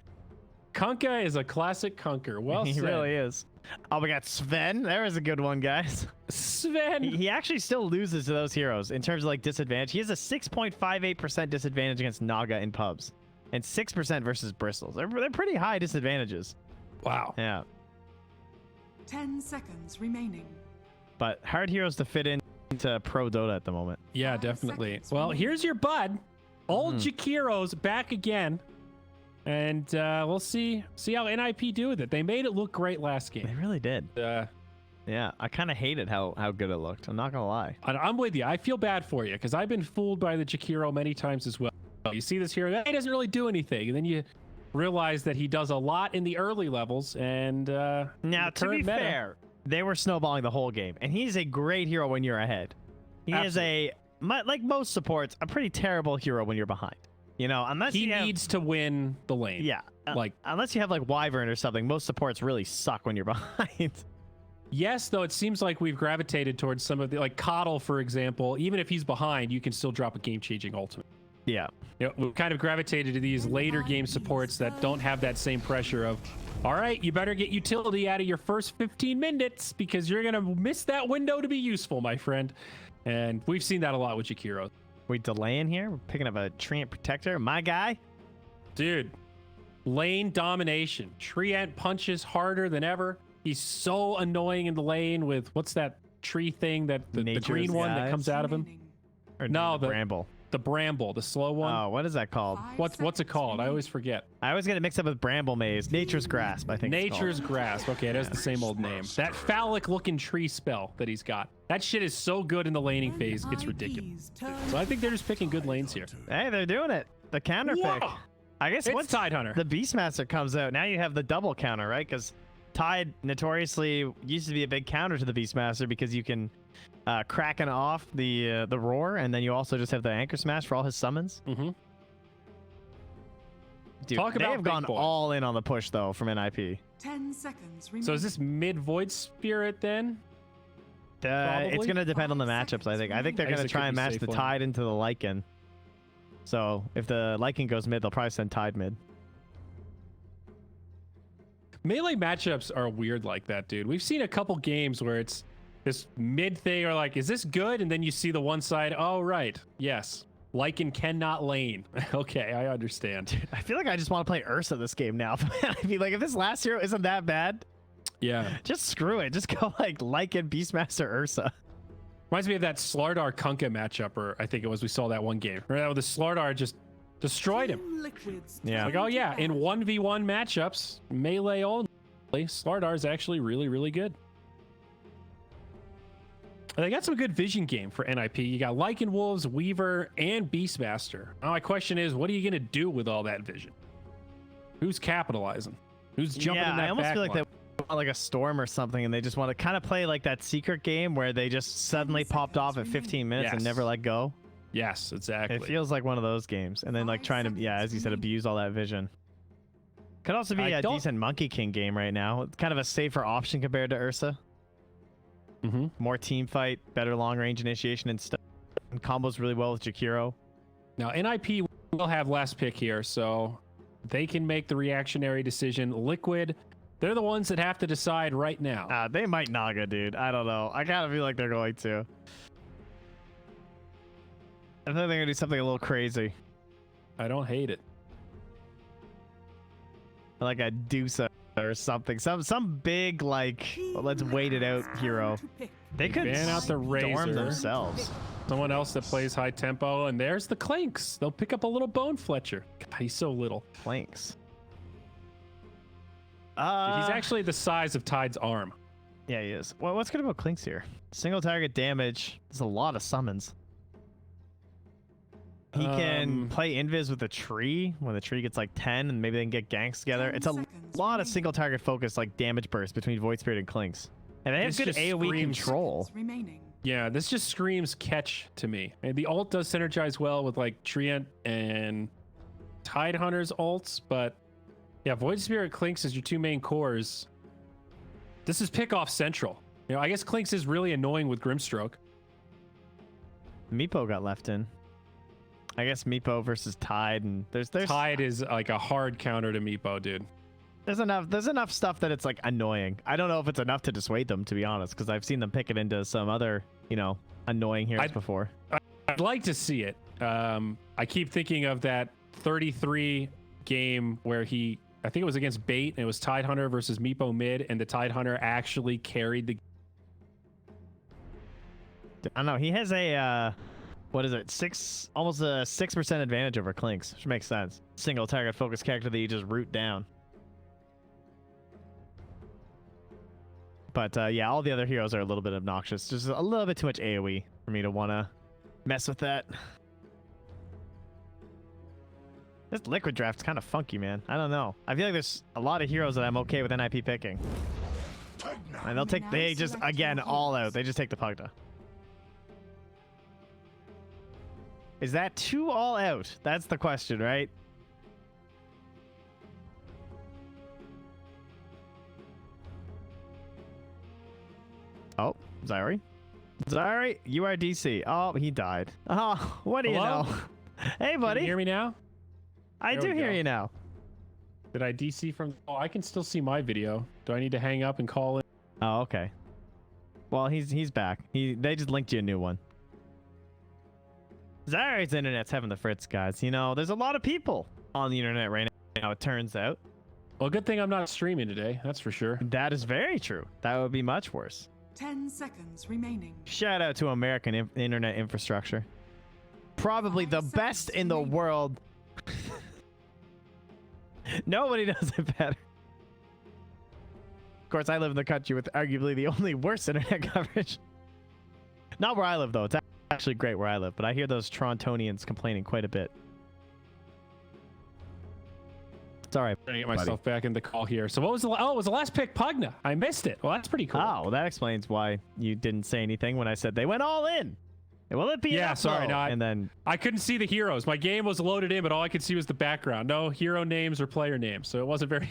Kunkka is a classic Kunker. Well He said. really is. Oh, we got Sven. There is a good one, guys. Sven. He actually still loses to those heroes in terms of like disadvantage. He has a 6.58% disadvantage against Naga in pubs, and 6% versus Bristles. They're pretty high disadvantages. Wow. Yeah. 10 seconds remaining. But hard heroes to fit into pro Dota at the moment. Yeah, 5 definitely. seconds Well, remaining. here's your bud. Old Jakiro's back again. And we'll see how NiP do with it. They made it look great last They game. really did. Uh, Yeah, I kind of hated how good it looked. I'm not gonna lie. I'm with you. I feel bad for you because I've been fooled by the Jakiro many times as well. You see this hero, he doesn't really do anything. And then you realize that he does a lot in the early levels. And Now, the to be current meta- fair, they were snowballing the whole game, and he's a great hero when you're ahead. He is like most supports, a pretty terrible hero when you're behind. You know, unless he you have, needs to win the lane. yeah, like unless you have like Wyvern or something, most supports really suck when you're behind. yes, though it seems like we've gravitated towards some of the like Coddle, for example. Even if he's behind, you can still drop a game-changing ultimate. Yeah. You know, we've kind of gravitated to these later game supports that don't have that same pressure of, all right, you better get utility out of your first 15 minutes because you're gonna miss that window to be useful, my friend. And we've seen that a lot with Jakiro. We delaying here. We're picking up a Treant Protector. My guy. Dude, lane domination. Treant punches harder than ever. He's so annoying in the lane with what's that tree thing that the Nature's green one that guys? comes out of him? Remaining. Or No, the the- Bramble. The bramble, the slow one. Oh, what is that called? 5 What's it seconds called? I remaining. always forget. I always get it mixed up with Bramble Maze. Nature's Grasp, I think. it's called. Nature's Grasp. Okay, it has the same old name. That phallic looking tree spell that he's got. That shit is so good in the laning phase. It's ridiculous. So I think they're just picking good lanes here. Hey, they're doing it. The counter pick. Whoa! I guess It's once Tidehunter. the Beastmaster comes out, now you have the double counter, right? Because Tide notoriously used to be a big counter to the Beastmaster because you can Kraken off the roar, and then you also just have the Anchor Smash for all his summons. Mm-hmm. Dude, Talk they about have big gone boy. all in on the push though from NiP. 10 seconds remaining. So is this mid Void Spirit then? It's Probably. gonna depend on the 5 matchups. I think. I think seconds they're I guess gonna it try could and be match safe the lane. Tide into the Lycan. So if the Lycan goes mid, they'll probably send Tide mid. Melee matchups are weird like that, dude. We've seen a couple games where it's this mid thing or like, is this good? And then you see the one side, oh, right. Yes. Lycan cannot lane. Okay, I understand. I feel like I just want to play Ursa this game now. I feel like if this last hero isn't that bad, Yeah. just screw it. Just go like Lycan Beastmaster Ursa. Reminds me of that Slardar Kunkka matchup, or I think it was we saw that one game. Remember the Slardar just destroyed him. Team Liquid's Yeah. Like, turn oh to yeah, bat. in 1v1 matchups, melee only, Slardar is actually really, really good. And they got some good vision game for NiP. You got Lycan Wolves, Weaver, and Beastmaster. Now my question is, what are you gonna do with all that vision? Who's capitalizing? Who's jumping Yeah, in that I almost feel like back they want like a storm or something, and they just want to kind of play like that secret game where they just suddenly popped off at 15 minutes and Yes. never let go. Yes, exactly. It feels like one of those games, and then like 5 trying to, yeah, as you said, seconds abuse all that vision. Could also be I a don't- decent Monkey King game right now. It's kind of a safer option compared to Ursa. Mm-hmm. More team fight, better long range initiation and stuff. And combos really well with Jakiro. Now NiP will have last pick here, so they can make the reactionary decision. Liquid, they're the ones that have to decide right now. They might Naga, dude. I don't know. I kind of feel like they're going to. I think they're gonna do something a little crazy, I don't hate it. like a Dusa or something. Some big like, well, let's wait it out hero. To pick. They could Ban out the storm Razor. themselves. Someone else that plays high tempo, and there's the Clanks. They'll pick up a little Bone Fletcher. God, he's so little. Planks. He's actually the size of Tide's arm. Yeah, he is. Well, what's good about Clinks here? Single target damage. There's a lot of summons. He can play invis with a tree when the tree gets like 10, and maybe they can get ganks together. 10 It's a seconds lot of remaining. single target focus, like damage burst between Void Spirit and Clinks. And they have This good just AoE screams- control. Seconds remaining. Yeah, this just screams catch to me. And the ult does synergize well with like Treant and Tidehunter's ults, but yeah, Void Spirit Clinks is your two main cores. This is pick off central. You know, I guess Clinks is really annoying with Grimstroke. Meepo got left in. I guess Meepo versus Tide, and there's Tide is like a hard counter to Meepo, dude. There's enough stuff that it's like annoying. I don't know if it's enough to dissuade them, to be honest, because I've seen them pick it into some other, you know, annoying heroes before. I'd like to see it. I keep thinking of that 33 game where I think it was against Bait, and it was Tidehunter versus Meepo mid, and the Tidehunter actually carried the. I don't know. He has a what is it? Almost a 6% advantage over Clinks, which makes sense. Single target focused character that you just root down. But yeah, all the other heroes are a little bit obnoxious. Just a little bit too much AoE for me to want to mess with that. This liquid draft's kind of funky, man. I don't know. I feel like there's a lot of heroes that I'm okay with NiP picking. And they just, again, all out. They just take the Pugna. Is that too all out? That's the question, right? Oh, Zyri. Zyri, you are DC. Oh, he died. Oh, what do you know? Hey, buddy. Can you hear me now? I do hear you now. Did I DC from? Oh, I can still see my video. Do I need to hang up and call in? Oh, okay. Well, he's back. They just linked you a new one. Zyri's internet's having the fritz, guys. You know, there's a lot of people on the internet right now, it turns out. Well, good thing I'm not streaming today. That's for sure. That is very true. That would be much worse. 10 seconds remaining. Shout out to American internet infrastructure. Probably the best in the world. Nobody does it better. Of course, I live in the country with arguably the only worst internet coverage. Not where I live, though. It's actually great where I live, but I hear those Torontonians complaining quite a bit. Sorry. I'm trying to get myself back in the call here. So what was the... Oh, it was the last pick, Pugna. I missed it. Well, that's pretty cool. Oh, well, that explains why you didn't say anything when I said they went all in. Will it be? Yeah, sorry. No, and then I couldn't see the heroes. My game was loaded in, but all I could see was the background. No hero names or player names, so it wasn't very,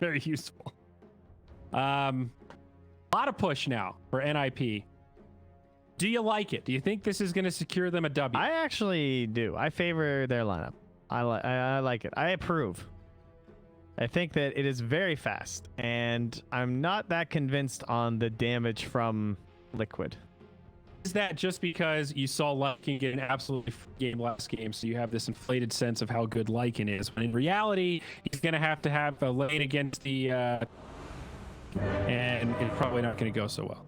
very useful. A lot of push now for NiP. Do you like it? Do you think this is going to secure them a W? I actually do. I favor their lineup. I like it. I approve. I think that it is very fast, and I'm not that convinced on the damage from Liquid. Is that just because you saw Lycan get an absolutely free game last game, so you have this inflated sense of how good Lycan is? When in reality, he's going to have a lane against the... and it's probably not going to go so well.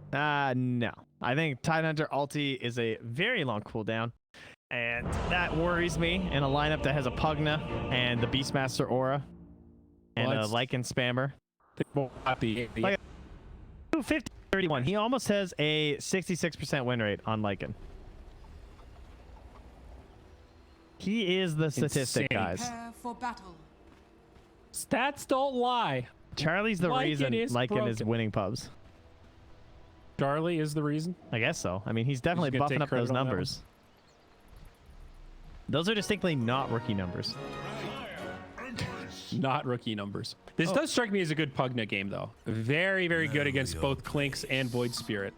No. I think Tidehunter ulti is a very long cooldown, and that worries me in a lineup that has a Pugna and the Beastmaster aura and a Lycan spammer. Like 250-31. He almost has a 66% win rate on Lycan. He is the statistic, guys. Prepare for battle. Stats don't lie. Charlie's the reason Lycan is winning pubs. Charlie is the reason? I guess so. I mean, he's definitely buffing up those numbers. Those are distinctly not rookie numbers. Not rookie numbers. This does strike me as a good Pugna game, though. Very, very good against both Clinks and Void Spirit.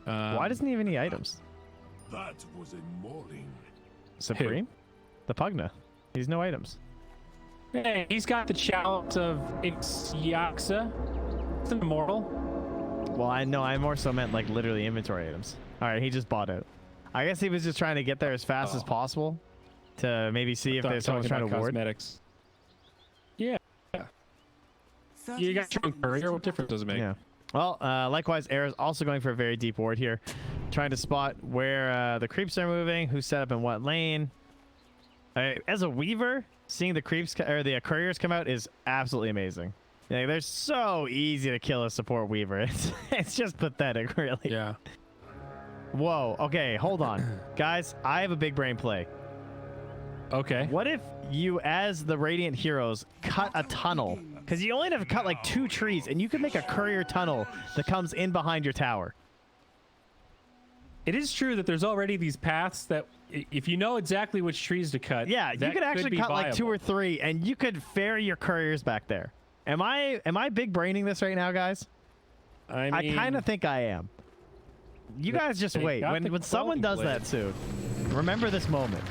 Why doesn't he have any items? That was a mauling. Supreme? The Pugna. He's no items. Hey, he's got the chalice of Ixiaxa. It's immortal. Well, I know. I more so meant like literally inventory items. All right, he just bought out. I guess he was just trying to get there as fast as possible to maybe see if there's someone trying to ward. Cosmetics. Yeah. You got your own courier. What difference does it make? Yeah. Well, likewise, Era's also going for a very deep ward here, trying to spot where the creeps are moving, who's set up in what lane. As a Weaver, seeing the creeps or the couriers come out is absolutely amazing. Yeah, they're so easy to kill a support Weaver. It's just pathetic, really. Yeah. Whoa. Okay, hold on, guys. I have a big brain play. Okay. What if you, as the Radiant heroes, cut a tunnel? Because you only have to cut like 2 trees, and you can make a courier tunnel that comes in behind your tower. It is true that there's already these paths that, if you know exactly which trees to cut, yeah, you could actually cut like 2 or 3, and you could ferry your couriers back there. Am I big braining this right now, guys? I mean, I kind of think I am. You guys just wait. When someone does that soon, remember this moment.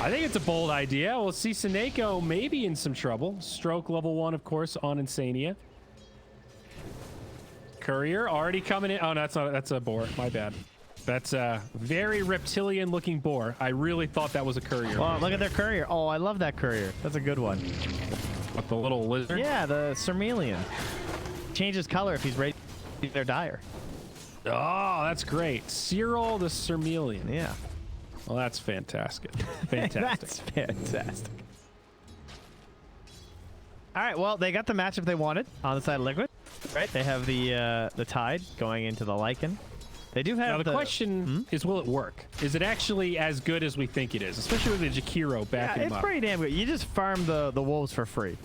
I think it's a bold idea. We'll see Seneko maybe in some trouble. Stroke level 1, of course, on Insania. Courier already coming in. Oh, no, that's a boar. My bad. That's a very reptilian looking boar. I really thought that was a courier. Well, look at their courier. Oh, I love that courier. That's a good one. With the little lizard? Yeah, the Cermelian. Changes color if he's ready to their dire. Oh, that's great. Cyril the Cermelian. Yeah. Well, that's fantastic. Fantastic. That's fantastic. All right, well, they got the matchup they wanted on the side of Liquid. Right? They have the Tide going into the Lycan. They do have now the question is, will it work? Is it actually as good as we think it is? Especially with the Jakiro backing him it's up. pretty damn good. You just farm the wolves for free.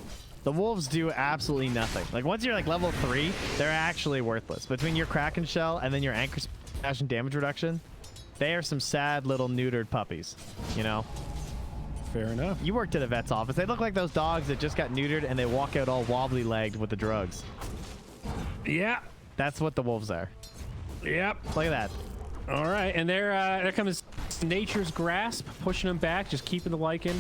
The wolves do absolutely nothing. Like once you're like level 3, they're actually worthless. Between your Kraken Shell and then your Anchor Smash and damage reduction, they are some sad little neutered puppies, you know? Fair enough. You worked at a vet's office. They look like those dogs that just got neutered and they walk out all wobbly-legged with the drugs. Yeah. That's what the wolves are. Yep. Look at that. All right, and there comes Nature's Grasp, pushing him back, just keeping the Lycan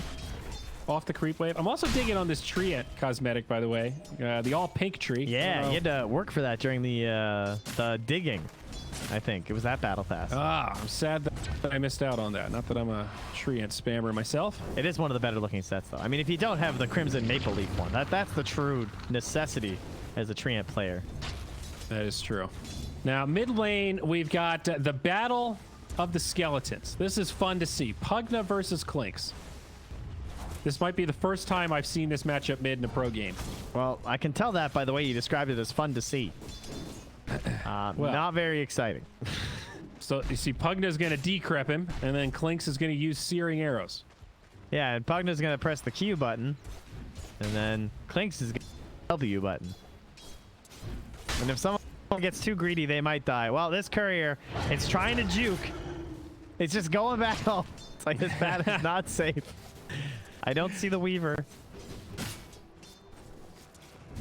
off the creep wave. I'm also digging on this tree cosmetic, by the way, the all pink tree. Yeah, you had to work for that during the digging. I think it was that battle pass. I'm sad that I missed out on that. Not that I'm a tree ant spammer myself. It is one of the better looking sets, though. I mean, if you don't have the Crimson Maple Leaf one, that's the true necessity as a tree ant player. That is true. Now, mid lane, we've got the Battle of the Skeletons. This is fun to see. Pugna versus Clinks. This might be the first time I've seen this matchup mid in a pro game. Well, I can tell that by the way you described it as fun to see. Well, not very exciting. So, you see, Pugna's going to decrep him, and then Clinks is going to use Searing Arrows. Yeah, and Pugna's going to press the Q button, and then Clinks is going to the W button. And if someone gets too greedy, they might die. Well, this courier, it's trying to juke. It's just going back home. It's like this battle is not safe. I don't see the Weaver.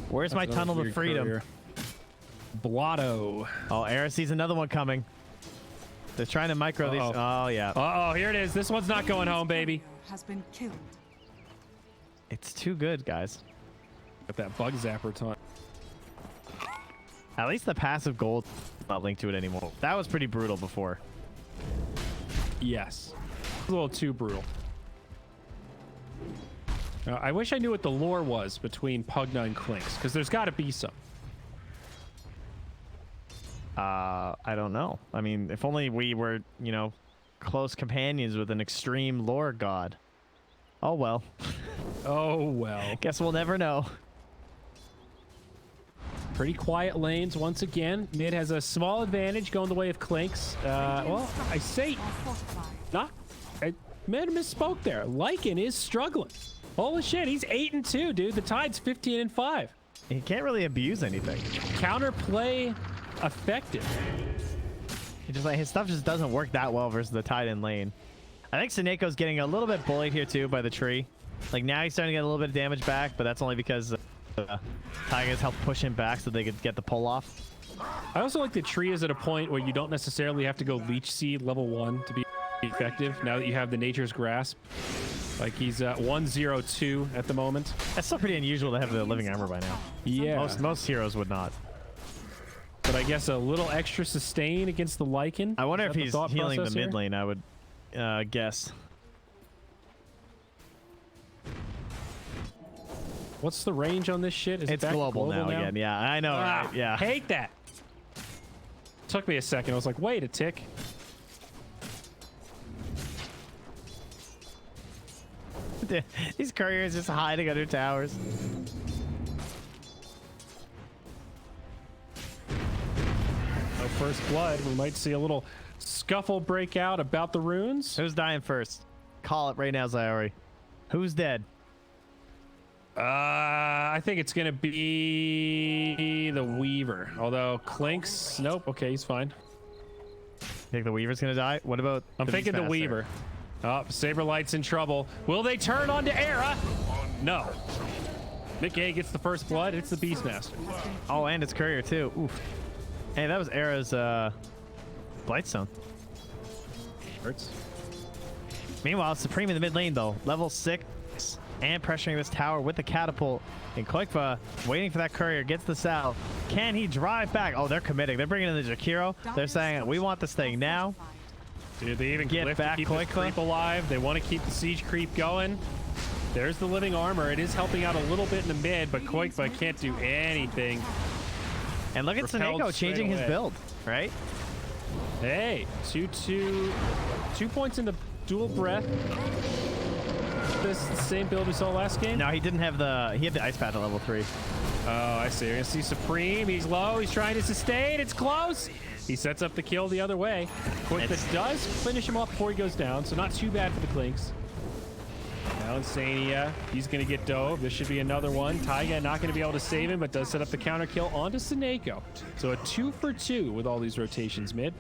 Where's my tunnel to freedom? Courier. Blotto. Oh, Era sees another one coming. They're trying to micro these. Oh, yeah. Uh-oh, here it is. This one's not going home, baby. Has been killed. It's too good, guys. Got that bug zapper taunt. At least the passive gold is not linked to it anymore. That was pretty brutal before. Yes. A little too brutal. I wish I knew what the lore was between Pugna and Clinks, because there's got to be some. I don't know. I mean, if only we were, you know, close companions with an extreme lore god. Oh, well. Oh, well. Guess we'll never know. Pretty quiet lanes once again. Mid has a small advantage going the way of Clinks. Well, I say not. Mid misspoke there. Lycan is struggling. Holy shit, he's 8-2, dude. The Tide's 15-5. He can't really abuse anything. Counterplay effective. He just like his stuff just doesn't work that well versus the Tide in lane. I think Seneco's getting a little bit bullied here too by the tree. Like now he's starting to get a little bit of damage back, but that's only because Tigers helped push him back so they could get the pull off. I also like the tree is at a point where you don't necessarily have to go Leech Seed level 1 to be effective now that you have the Nature's Grasp. Like he's 1-0-2 at the moment. That's still pretty unusual to have the living armor by now. Yeah. Most heroes would not. But I guess a little extra sustain against the Lycan. I wonder if he's healing the mid lane, I would guess. What's the range on this shit? Is It's it back global now again. Yeah, I know. Right? Yeah. Hate that. Took me a second. I was like, wait a tick. These couriers just hiding under towers. No first blood. We might see a little scuffle break out about the runes. Who's dying first? Call it right now, Zyori. Who's dead? I think it's gonna be the Weaver. Although Clinks, nope. Okay, he's fine. You think the Weaver's gonna die? What about? I'm thinking the Weaver. Oh, Saberlight's in trouble. Will they turn onto Era? No. Mick A gets the first blood. It's the Beastmaster. Oh, and it's courier too. Oof. Hey, that was Era's Blightstone. Hurts. I Meanwhile, Supreme in the mid lane though, level 6 and pressuring this tower with the catapult. And Koikva waiting for that courier, gets the south. Can he drive back? Oh, they're committing. They're bringing in the Jakiro. They're saying, we want this thing now. Dude, they even Get glyph back, to keep this Koikva. creep alive. They want to keep the siege creep going. There's the living armor. It is helping out a little bit in the mid, but Koikva can't do anything. And look at Repelled Seneko straight changing his away. build, right? Hey, 2 points in the dual breath. This is the same build we saw last game? No, he didn't have the, he had the ice path at level 3. Oh, I see. You're going to see Supreme. He's low. He's trying to sustain. It's close. He sets up the kill the other way. Koikva does finish him off before he goes down, so not too bad for the Clinks. Now Insania, he's going to get dove. This should be another one. Taiga not going to be able to save him, but does set up the counter kill onto Seneko. So a 2 for 2 with all these rotations mid.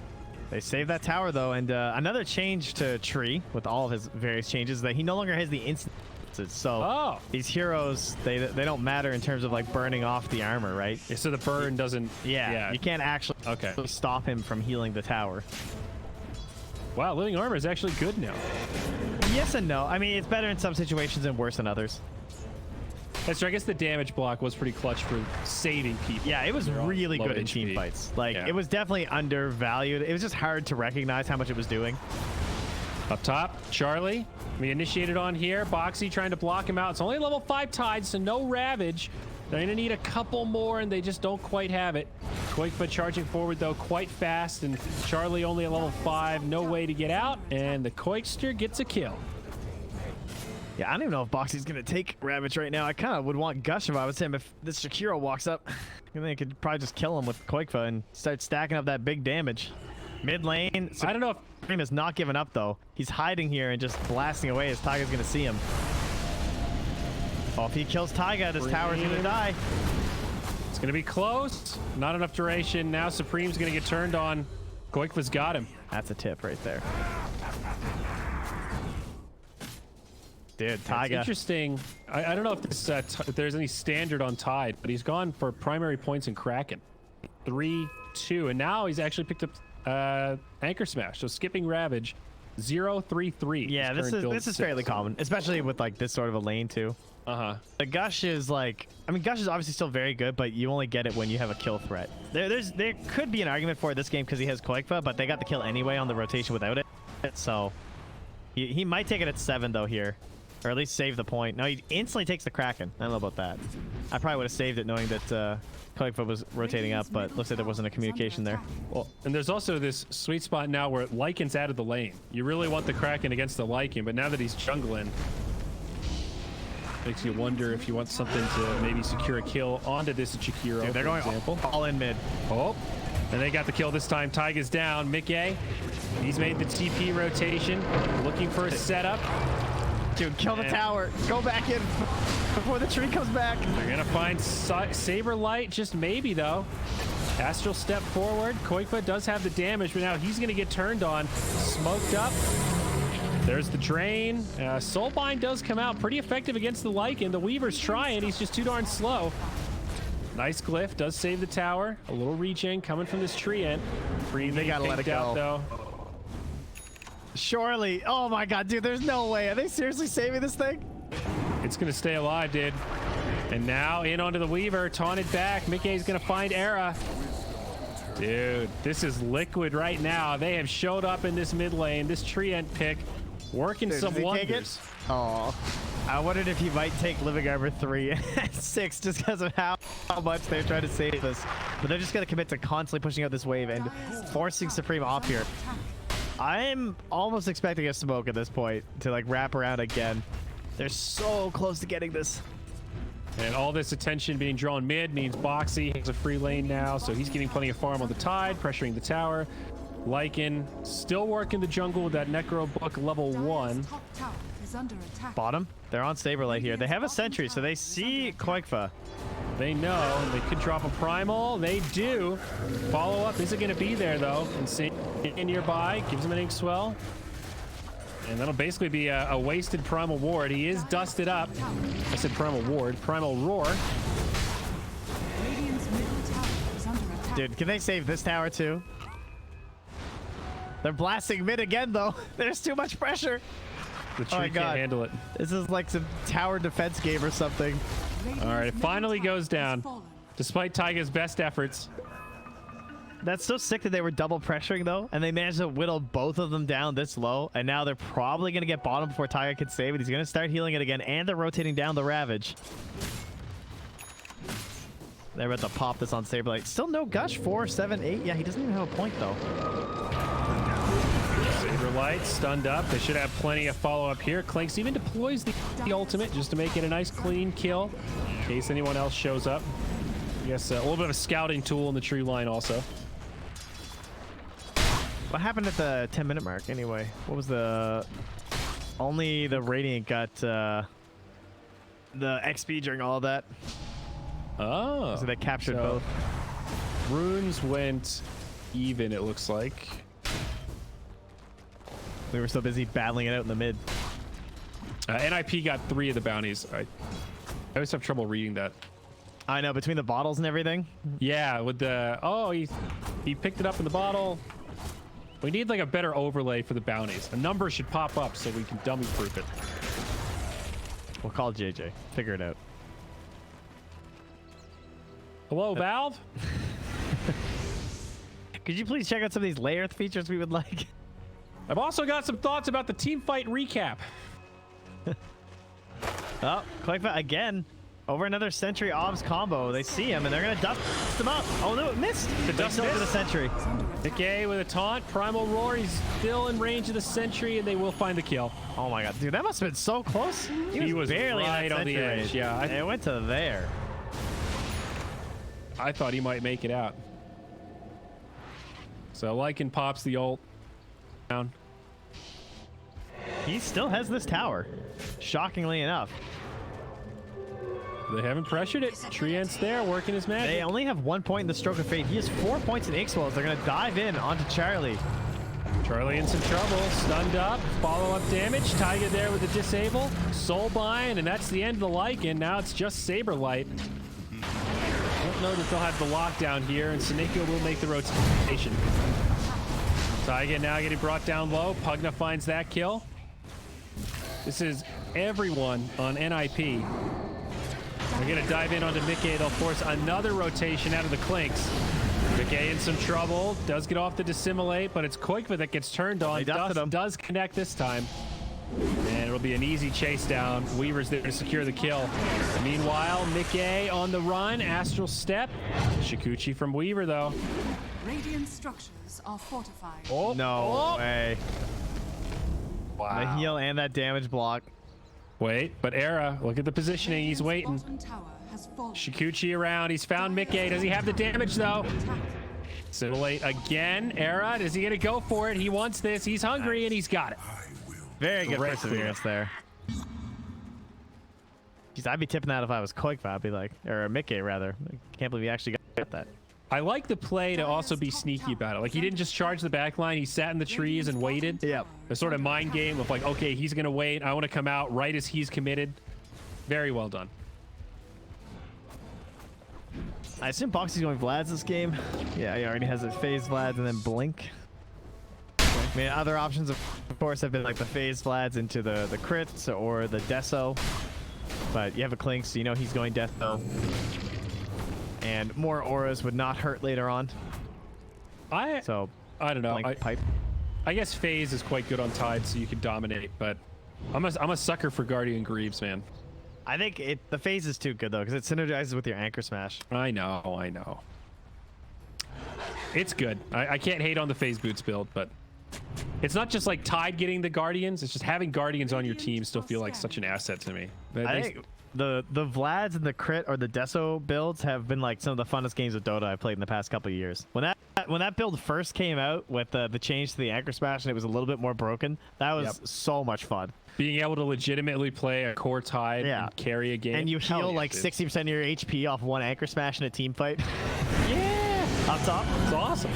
They saved that tower though, and another change to Tree with all of his various changes is that he no longer has the instances. So these heroes, they don't matter in terms of like burning off the armor, right? Yeah, so the burn doesn't... Yeah, you can't actually stop him from healing the tower. Wow, living armor is actually good now. Yes and no. I mean, it's better in some situations and worse in others. That's true. I guess the damage block was pretty clutch for saving people. Yeah, it was really good in HP. team fights. Like, Yeah. it was definitely undervalued. It was just hard to recognize how much it was doing. Up top, Charlie. We initiated on here. Boxy trying to block him out. It's only level 5 Tide, so no Ravage. They're going to need a couple more, and they just don't quite have it. Koikva charging forward, though, quite fast, and Charlie only at level 5. No way to get out, and the Koikster gets a kill. Yeah, I don't even know if Boxy's going to take Ravage right now. I kind of would want Gush if I was him. If this Shakiro walks up, I think I could probably just kill him with Koikva and start stacking up that big damage. Mid lane, I don't know if Supreme has not given up, though. He's hiding here and just blasting away as Taiga's going to see him. Oh, if he kills Taiga, this tower's going to die. it's going to be close. Not enough duration. Now Supreme's going to get turned on. Koikva's got him. That's a tip right there. Dude, It's Taiga. interesting. I don't know if this if there's any standard on Tide, but he's gone for primary points in Kraken. 3-2, and now he's actually picked up Anchor Smash. So skipping Ravage, 0-3-3. Yeah, this is fairly common, especially with like this sort of a lane too. The Gush is like, I mean, Gush is obviously still very good, but you only get it when you have a kill threat. There could be an argument for this game because he has Koikva, but they got the kill anyway on the rotation without it. So he might take it at 7 though here, or at least save the point. No, he instantly takes the Kraken. I don't know about that. I probably would have saved it knowing that Koikva was rotating up, but looks like there wasn't a communication there. Well, and there's also this sweet spot now where Lycan's out of the lane. You really want the Kraken against the Lycan, but now that he's jungling, makes you wonder if you want something to maybe secure a kill onto this Chikiro, Dude, they're for going example. all in mid. Oh, and they got the kill this time. Taiga's down. Mickey, he's made the TP rotation, looking for a setup. Dude, kill the tower. Go back in before the tree comes back. They're gonna find Saberlight, just maybe though. Astral step forward. Koikva does have the damage, but now he's gonna get turned on. Smoked up. There's the drain. Soulbind does come out pretty effective against the Lycan. The Weaver's trying. He's just too darn slow. Nice glyph. Does save the tower. A little regen coming from this tree end. They gotta let it out, go. though. Surely. Oh my god, dude, there's no way. Are they seriously saving this thing? It's going to stay alive, dude. And now in onto the Weaver. Taunted back. Mickey's going to find Era. Dude, this is liquid right now. They have showed up in this mid lane. This tree end pick working Dude, some did he take it? wonders. Oh, I wondered if he might take Living Armor 3 and 6 just because of how much they're trying to save this. But they're just going to commit to constantly pushing out this wave and forcing Supreme off here. I'm almost expecting a smoke at this point to like wrap around again. They're so close to getting this. And all this attention being drawn mid means Boxy has a free lane now, so he's getting plenty of farm on the Tide, pressuring the tower. Lycan still working the jungle with that Necro Book level 1. Top tower is under attack. Bottom, they're on Saberlight here. They have a sentry, so they see Koikva. They know they could drop a primal. They do. Follow up isn't going to be there though. And in nearby gives him an ink swell. And that'll basically be a wasted primal ward. He is dusted up. I said primal ward. Primal roar. Radiant's middle tower is under attack. Dude, can they save this tower too? They're blasting mid again though. There's too much pressure. The tree my can't God. handle it. This is like some tower defense game or something. All right, it finally middle goes tower has down. fallen. Despite Taiga's best efforts. That's so sick that they were double pressuring though, and they managed to whittle both of them down this low, and now they're probably going to get bottom before Taiga can save it. He's going to start healing it again, and they're rotating down the Ravage. They're about to pop this on Saberlight. Still no Gush, 4, 7, 8. Yeah, he doesn't even have a point though. Saberlight stunned up. They should have plenty of follow-up here. Clinks even deploys the ultimate just to make it a nice clean kill in case anyone else shows up. I guess a little bit of a scouting tool in the tree line also. What happened at the 10-minute mark anyway? What was the... Only the Radiant got the XP during all of that. Oh. So they captured both. Runes went even, it looks like. We were so busy battling it out in the mid. NiP got 3 of the bounties. I always have trouble reading that. I know, between the bottles and everything. Yeah, with the... Oh, he picked it up in the bottle. We need like a better overlay for the bounties. A number should pop up so we can dummy proof it. We'll call JJ. Figure it out. Hello, Valve? Could you please check out some of these layer features we would like? I've also got some thoughts about the team fight recap. Oh, Quickfire again. Over another Sentry Obs combo. They see him and they're gonna dust him up. Oh no, it missed. The dust Still to the missed. Sentry. NiP with a taunt, Primal Roar. He's still in range of the Sentry, and they will find the kill. Oh my god, dude, that must have been so close. He was barely in that right on the Sentry edge. range. Yeah, It went to there. I thought he might make it out. So Lycan pops the ult down. He still has this tower, shockingly enough. They haven't pressured it. Treant's there working his magic. They only have 1 point in the Stroke of Fate. He has 4 points in Ixwells. They're going to dive in onto Charlie. Charlie in some trouble. Stunned up. Follow-up damage. Taiga there with the disable. Soulbind, and that's the end of the Lycan. Now it's just Saberlight. Don't know that they'll have the lockdown here, and Seneko will make the rotation. Taiga now getting brought down low. Pugna finds that kill. This is everyone on NiP. We're going to dive in onto Mickey. They'll force another rotation out of the Clinks. Mickey in some trouble. Does get off the Dissimulate, but it's Koikva that gets turned on. Dust does connect this time. And it'll be an easy chase down. Weaver's there to secure the kill. Meanwhile, Mickey on the run. Astral Step. Shikuchi from Weaver, though. Radiant structures are fortified. Oh, No way. Wow. The heal and that damage block. Wait, but Era, look at the positioning. He's waiting. Bottom tower has fallen. Shikuchi around. He's found Mickey. Does he have the damage, though? Attack. Simulate again. Era, is he going to go for it? He wants this. He's hungry, and he's got it. Very good Great perseverance there. Jeez, I'd be tipping that if I was Koikva. I'd be like, or Mickey rather. I can't believe he actually got that. I like the play to also be sneaky about it. Like, he didn't just charge the back line. He sat in the trees and waited. Yep. The sort of mind game of like, okay, he's going to wait. I want to come out right as he's committed. Very well done. I assume Boxy's going Vlad's this game. Yeah, he already has his phase Vlad's and then Blink. I mean, other options, of course, have been like the phase Vlad's into the crits or the Deso. But you have a Clink, so you know he's going Deso. And more auras would not hurt later on. So I don't know. Blink pipe. I guess phase is quite good on Tide, so you can dominate. But I'm a sucker for Guardian Greaves, man. I think the phase is too good though, because it synergizes with your Anchor Smash. I know. It's good. I can't hate on the phase boots build, but it's not just like Tide getting the Guardians. It's just having Guardians on your team still feel like such an asset to me. I think the Vlads and the crit or the Deso builds have been like some of the funnest games of Dota I've played in the past couple of years. When that build first came out with the change to the Anchor Smash and it was a little bit more broken, that was so much fun. Being able to legitimately play a core Tide and carry a game. And you Hell heal yeah, like dude. 60% of your HP off one Anchor Smash in a team fight. Yeah. Up top. It's awesome.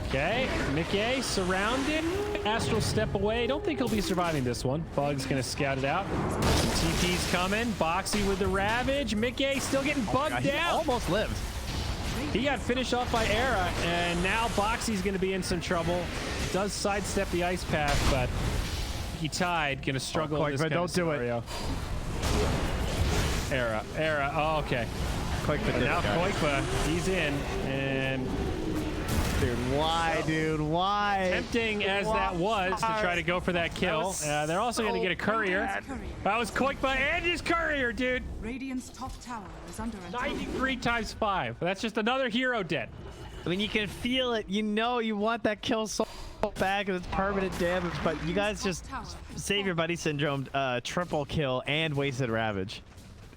Okay, Mickey surrounded. Astral Step away. Don't think he'll be surviving this one. Bug's gonna scout it out. TP's coming. Boxy with the Ravage. Mickey still getting bugged God, he down. almost lived. He got finished off by Era, and now Boxy's gonna be in some trouble. Does sidestep the ice path, but Lucky Tide gonna struggle in this kind of don't do it. scenario. Era. Oh, okay. Koikfa Now Koikfa, he's in, and dude, why, dude? Why? tempting as that was to try to go for that kill, they're also going to get a courier. That was Koikfa and his courier, dude. Radiant's top tower is under attack. 93 times 5. That's just another hero dead. I mean, you can feel it. You know you want that kill so bad because it's permanent damage, but you guys just save your buddy syndrome, triple kill and wasted ravage.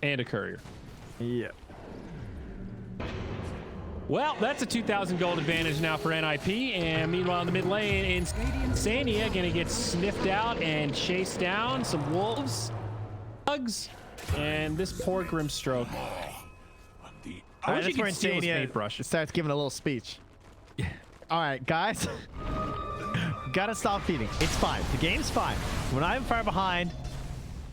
And a courier. Yeah. Well, that's a 2,000 gold advantage now for NiP. And meanwhile, in the mid lane, Insania going to get sniffed out and chased down. Some wolves, bugs, and this poor Grimstroke. I wish you could steal his paintbrush. Starts giving a little speech. All right, guys. Gotta stop feeding. It's fine. The game's fine. We're not even far behind.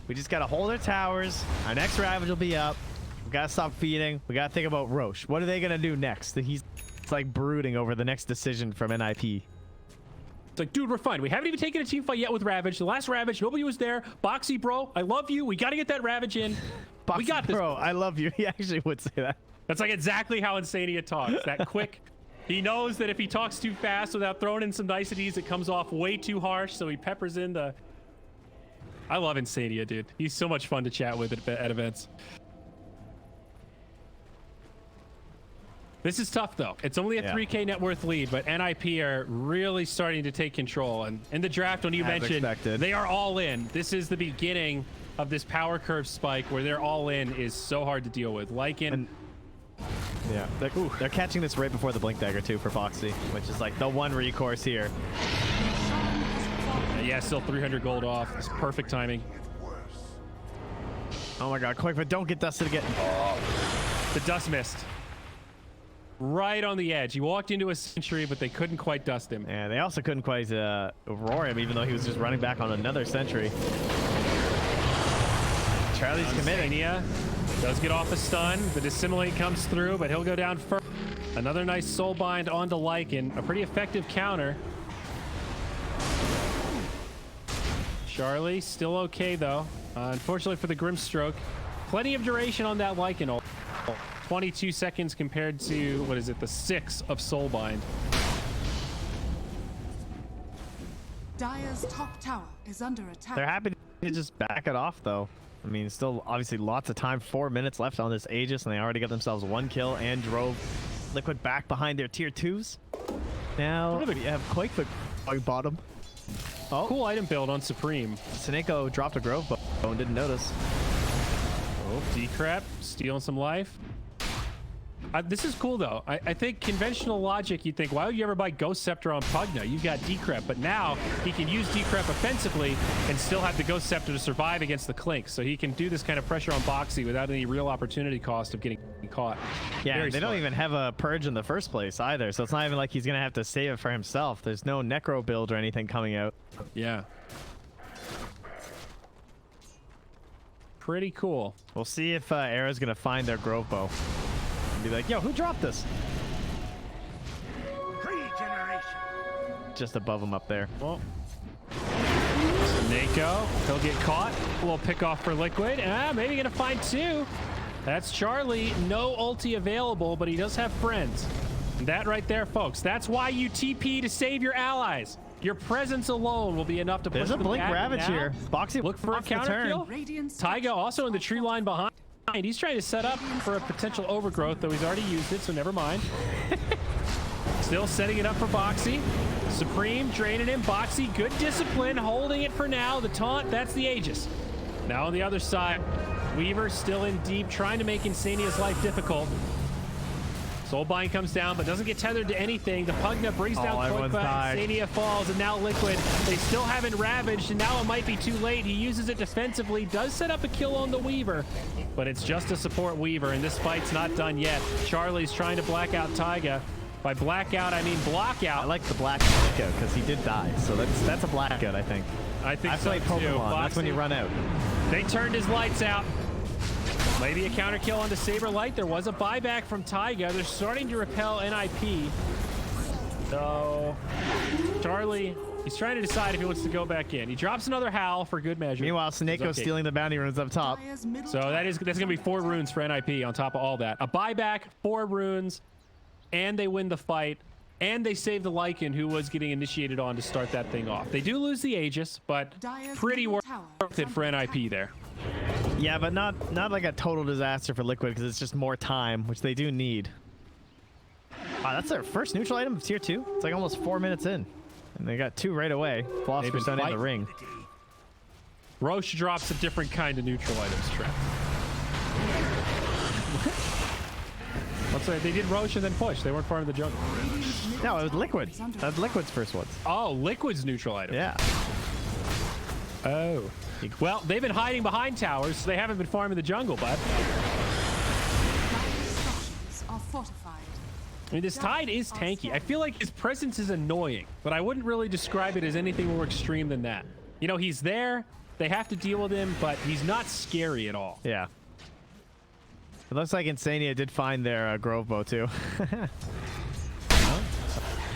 We just gotta hold our towers. Our next ravage will be up. We gotta stop feeding. We gotta think about Roche. What are they gonna do next? He's like brooding over the next decision from NiP. It's like, dude, we're fine. We haven't even taken a team fight yet with Ravage. The last Ravage, nobody was there. Boxy, bro, I love you. We gotta get that Ravage in. Boxy, we got this. Bro, I love you. He actually would say that. That's like exactly how Insania talks. That quick. He knows that if he talks too fast without throwing in some niceties, it comes off way too harsh. So he peppers in the. I love Insania, dude. He's so much fun to chat with at events. This is tough, though. It's only a 3K net worth lead, but NiP are really starting to take control. And in the draft, when you mentioned they are all in, this is the beginning of this power curve spike where they're all in is so hard to deal with. Lycan. Yeah, they're catching this right before the Blink Dagger, too, for Foxy, which is like the one recourse here. Yeah, still 300 gold off. It's perfect timing. Oh my god, quick, but don't get dusted again. The dust missed. Right on the edge. He walked into a sentry, but they couldn't quite dust him. Yeah, they also couldn't quite roar him, even though he was just running back on another sentry. Charlie's committing. Insania does get off a stun. The Dissimilate comes through, but he'll go down first. Another nice soul bind onto Lycan. A pretty effective counter. Charlie still okay, though. Unfortunately for the Grimstroke, plenty of duration on that Lycan ult. 22 seconds compared to, what is it, the 6 of Soulbind. Dire's top tower is under attack. They're happy to just back it off, though. I mean, still obviously lots of time. 4 minutes left on this Aegis, and they already got themselves 1 kill and drove Liquid back behind their tier 2s. Now you have Quakefoot on bottom. Oh, cool item build on Supreme. Sineko dropped a Grove Bow and didn't notice. Oh, Decrep stealing some life. This is cool, though. I think conventional logic, you'd think, why would you ever buy Ghost Scepter on Pugna? You've got Decrep, but now he can use Decrep offensively and still have the Ghost Scepter to survive against the Clinks. So he can do this kind of pressure on Boxy without any real opportunity cost of getting caught. Yeah, Very they smart. don't even have a Purge in the first place either, so it's not even like he's going to have to save it for himself. There's no Necro build or anything coming out. Yeah. Pretty cool. We'll see if Era's going to find their Grove Bow. Be like, yo, who dropped this? Just above him up there. Well, Neko, he'll get caught. A little pick off for Liquid. Maybe gonna find 2. That's Charlie. No ulti available, but he does have friends. And that right there, folks. That's why you TP to save your allies. Your presence alone will be enough to push There's a them Blink back. Ravage Now, here. Boxy look for a off the counter turn. kill. Radiant's Taiga also in the tree line behind. He's trying to set up for a potential overgrowth, though he's already used it, so never mind. Still setting it up for Boxy. Supreme draining him. Boxy, good discipline, holding it for now. The taunt, that's the Aegis. Now on the other side, Weaver still in deep, trying to make Insania's life difficult. Soulbind comes down, but doesn't get tethered to anything. The Pugna brings down Koikfa. Insania falls, and now Liquid. They still haven't ravaged, and now it might be too late. He uses it defensively, does set up a kill on the Weaver, but it's just to support Weaver, and this fight's not done yet. Charlie's trying to black out Taiga. By blackout, I mean blockout. I like the blackout because he did die, so that's a blackout, I think. I think so played too. Pokemon. That's when you run out. They turned his lights out. Maybe a counter kill onto Saberlight. There was a buyback from Taiga. They're starting to repel NiP. So Charlie, He's trying to decide if he wants to go back in. He drops another howl for good measure. Meanwhile, Snakeo's Okay. stealing the bounty runes up top. Dire's middle So tower that's gonna be 4 runes for NiP on top of all that. A buyback, 4 runes, and they win the fight, and they save the Lycan who was getting initiated on to start that thing off. They do lose the Aegis, but Dire's pretty middle worth tower it is for under NiP attack. there. Yeah, but not like a total disaster for Liquid because it's just more time, which they do need. Wow, that's their first neutral item of tier 2. It's like almost 4 minutes in. And they got 2 right away. Philosopher's been Stone in the fighting. ring. Roche drops a different kind of neutral items, Trent. Let's say they did Roche and then push. They weren't farming the jungle. No, it was Liquid. That's Liquid's first ones. Oh, Liquid's neutral item. Yeah. Oh. Well, they've been hiding behind towers, so they haven't been farming the jungle, bud. Dire's structures are fortified. I mean, this Tide is tanky. I feel like his presence is annoying, but I wouldn't really describe it as anything more extreme than that. You know, he's there. They have to deal with him, but he's not scary at all. Yeah. It looks like Insania did find their Grove Bow too.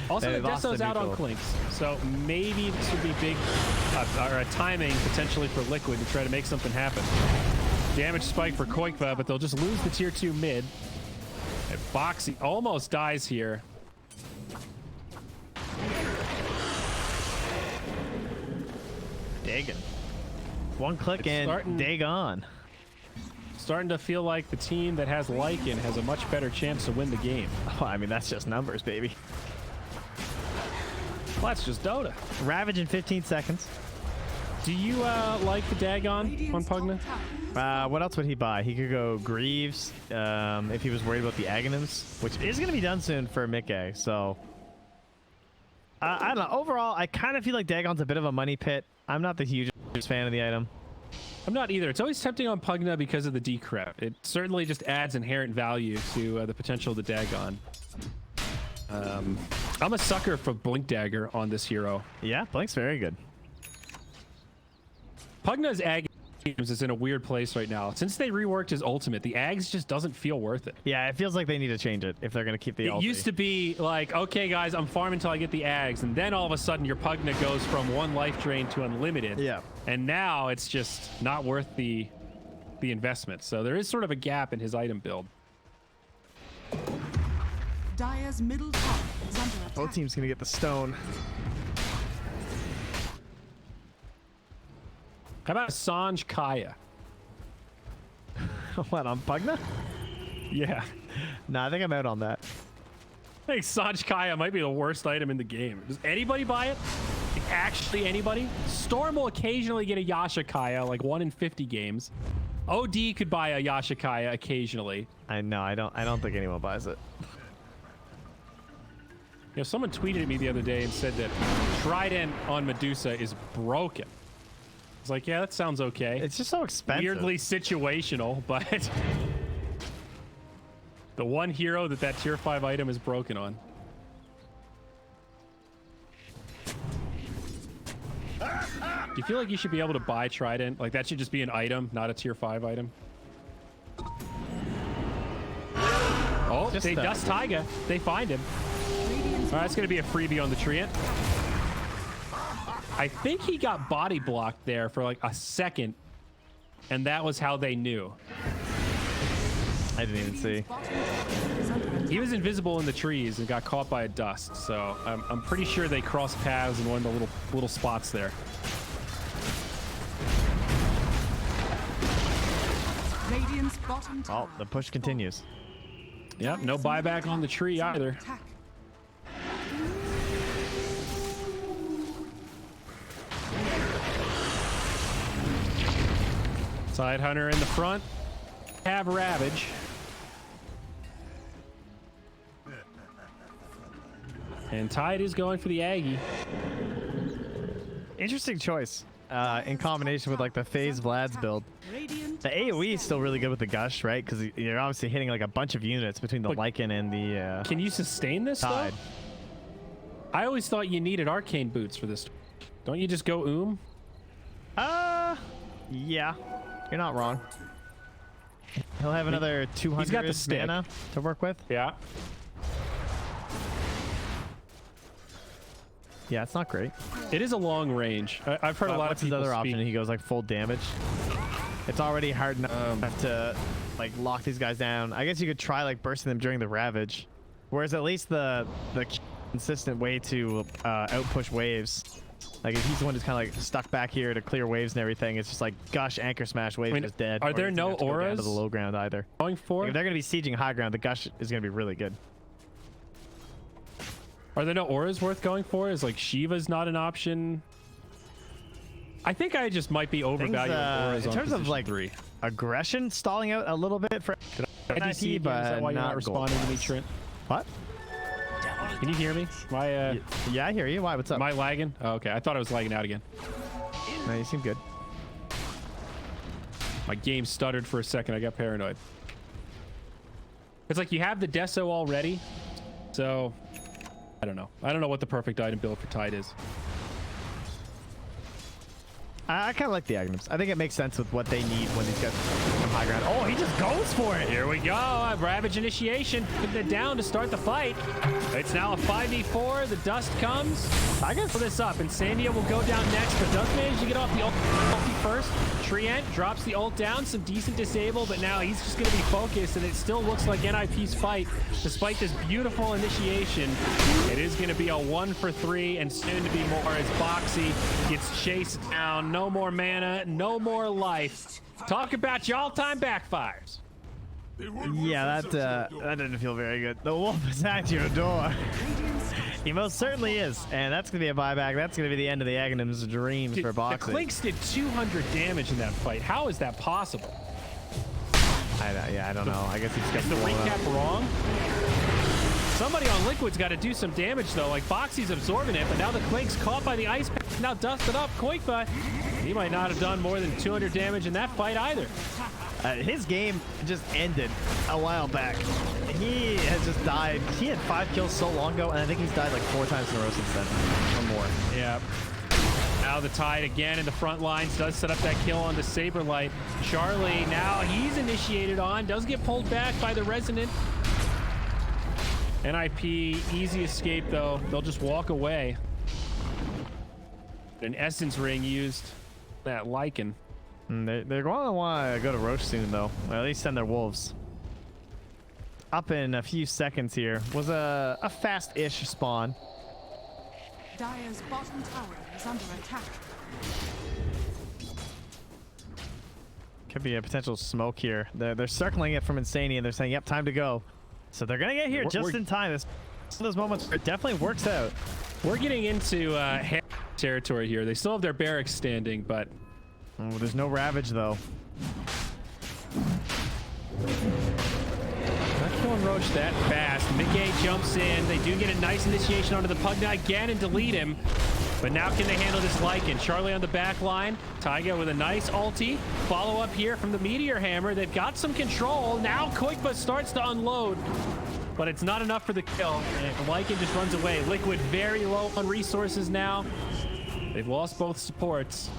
Also, They the lost the Deso's out on neutral. Clinks, so maybe this would be big, or a timing potentially for Liquid to try to make something happen. Damage spike for Koikva, but they'll just lose the tier 2 mid. And Boxy almost dies here. Dagon. One click It's and starting- Dagon. Starting to feel like the team that has Lycan has a much better chance to win the game. Oh, I mean, that's just numbers, baby. Well, that's just Dota. Ravage in 15 seconds. Do you like the Dagon on Radiant's top Pugna? tower is What else would he buy? He could go Greaves if he was worried about the Aghanims, which is going to be done soon for Mickey. So, I don't know. Overall, I kind of feel like Dagon's a bit of a money pit. I'm not the hugest fan of the item. I'm not either. It's always tempting on Pugna because of the decrep. It certainly just adds inherent value to the potential of the Dagon. I'm a sucker for Blink Dagger on this hero. Yeah, Blink's very good. Pugna's Ag is in a weird place right now. Since they reworked his ultimate, the Ags just doesn't feel worth it. Yeah, it feels like they need to change it if they're going to keep the It ulti. used to be like, okay, guys, I'm farming until I get the Ags, and then all of a sudden your Pugna goes from 1 life drain to unlimited. Yeah. And now it's just not worth the investment. So there is sort of a gap in his item build. Dire's middle tower is under attack. Both teams going to get the stone. How about Sanj Kaya? What, on Pugna? Yeah. Nah, I think I'm out on that. I think Sanj Kaya might be the worst item in the game. Does anybody buy it? Like, actually anybody? Storm will occasionally get a Yasha Kaya, like 1 in 50 games. OD could buy a Yasha Kaya occasionally. I know, I don't think anyone buys it. You know, someone tweeted at me the other day and said that Trident on Medusa is broken. I was like, yeah, that sounds okay. It's just so expensive. Weirdly situational, but the one hero that tier 5 item is broken on. Do you feel like you should be able to buy Trident? Like that should just be an item, not a tier 5 item? Oh, Just they that. dust Taiga. They find him. Radiant's All right, it's going to be a freebie on the Treant. I think he got body blocked there for like a second, and that was how they knew. I didn't even see. bottom tower is under attack. He was invisible in the trees and got caught by a dust, so I'm pretty sure they crossed paths in one of the little spots there. Radiant's bottom Oh, tower. the push continues. Yep, no Dire's buyback middle on the tower tree is under either. attack. Side Hunter in the front. Have Ravage. And Tide is going for the Aggie. Interesting choice in combination with like the phase Vlad's build. Radiant The AoE is still really good with the Gush, right? Because you're obviously hitting like a bunch of units between the But Lycan and the Can you sustain this, though? Tide. I always thought you needed Arcane Boots for this. Don't you just go Yeah, you're not wrong. He'll have another 200 got the stick. mana to work with. Yeah. Yeah, it's not great. It is a long range. I've heard a lot of What's his people other speak. option? He goes like full damage. It's already hard enough to like lock these guys down. I guess you could try like bursting them during the Ravage, whereas at least the consistent way to outpush waves. Like if he's the one who's kind of like stuck back here to clear waves and everything, it's just like gush, anchor smash, waves is dead. Are Or there he doesn't no have to go down auras to the low ground either? going for? If they're gonna be sieging high ground, the gush is gonna be really good. Are there no auras worth going for? Is like Shiva's not an option? I think I just might be overvaluing auras in on terms of position like 3. aggression, stalling out a little bit for IDC again, is that why you're not responding to me, Trent? What? Can you hear me? My Yeah, I hear you. Why? What's up? am I lagging? Oh, okay, I thought I was lagging out again. No, you seem good. My game stuttered for a second. I got paranoid. It's like you have the Deso already, so I don't know. I don't know what the perfect item build for Tide is. I kind of like the Agnums. I think it makes sense with what they need when these guys come high ground. Oh, he just goes for it. Here we go. Ravage initiation. Putting it down to start the fight. It's now a 5v4. The dust comes. I guess Pull this up. And Sandia will go down next, but does manage to get off the ulti first. Treant drops the ult down. Some decent disable, but now he's just going to be focused, and it still looks like NiP's fight. Despite this beautiful initiation, it is going to be a 1 for 3, and soon to be more as Boxy gets chased down. No more mana, no more life. Talk about your all-time backfires. Yeah, that didn't feel very good. The wolf is at your door. He most certainly is, and that's gonna be a buyback. That's gonna be the end of the Agnum's dreams for The boxing. Clinks did 200 damage in that fight. How is that possible? I don't know. I guess he's got Is the recap wrong? Somebody on Liquid's got to do some damage, though. Like, Boxy's absorbing it, but now the Clink's caught by the ice pack, now dusted up. Koikba, he might not have done more than 200 damage in that fight either. His game just ended a while back. He has just died. He had 5 kills so long ago, and I think he's died like 4 times in a row since then, or more. Yeah. Now the Tide again in the front lines does set up that kill on the Saberlight. Charlie, now he's initiated on, does get pulled back by the Resonant. NiP, easy escape though. They'll just walk away. An Essence Ring used. That Lycan. They're going to want to go to Roche soon, though. Or at least send their wolves. Up in a few seconds here was a fast-ish spawn. Dire's bottom tower is under attack. Could be a potential smoke here. They're circling it from Insania, and they're saying, yep, time to go. So they're going to get here just in time. This one of those moments where it definitely works out. We're getting into territory here. They still have their barracks standing, but Oh, there's no Ravage, though. not killing Roach that fast. Mickey jumps in. They do get a nice initiation onto the Pugna again and delete him. But now can they handle this Lycan? Charlie on the back line. Taiga with a nice ulti. Follow up here from the Meteor Hammer. They've got some control. Now Koikba starts to unload. But it's not enough for the kill. And Lycan just runs away. Liquid very low on resources now. They've lost both supports.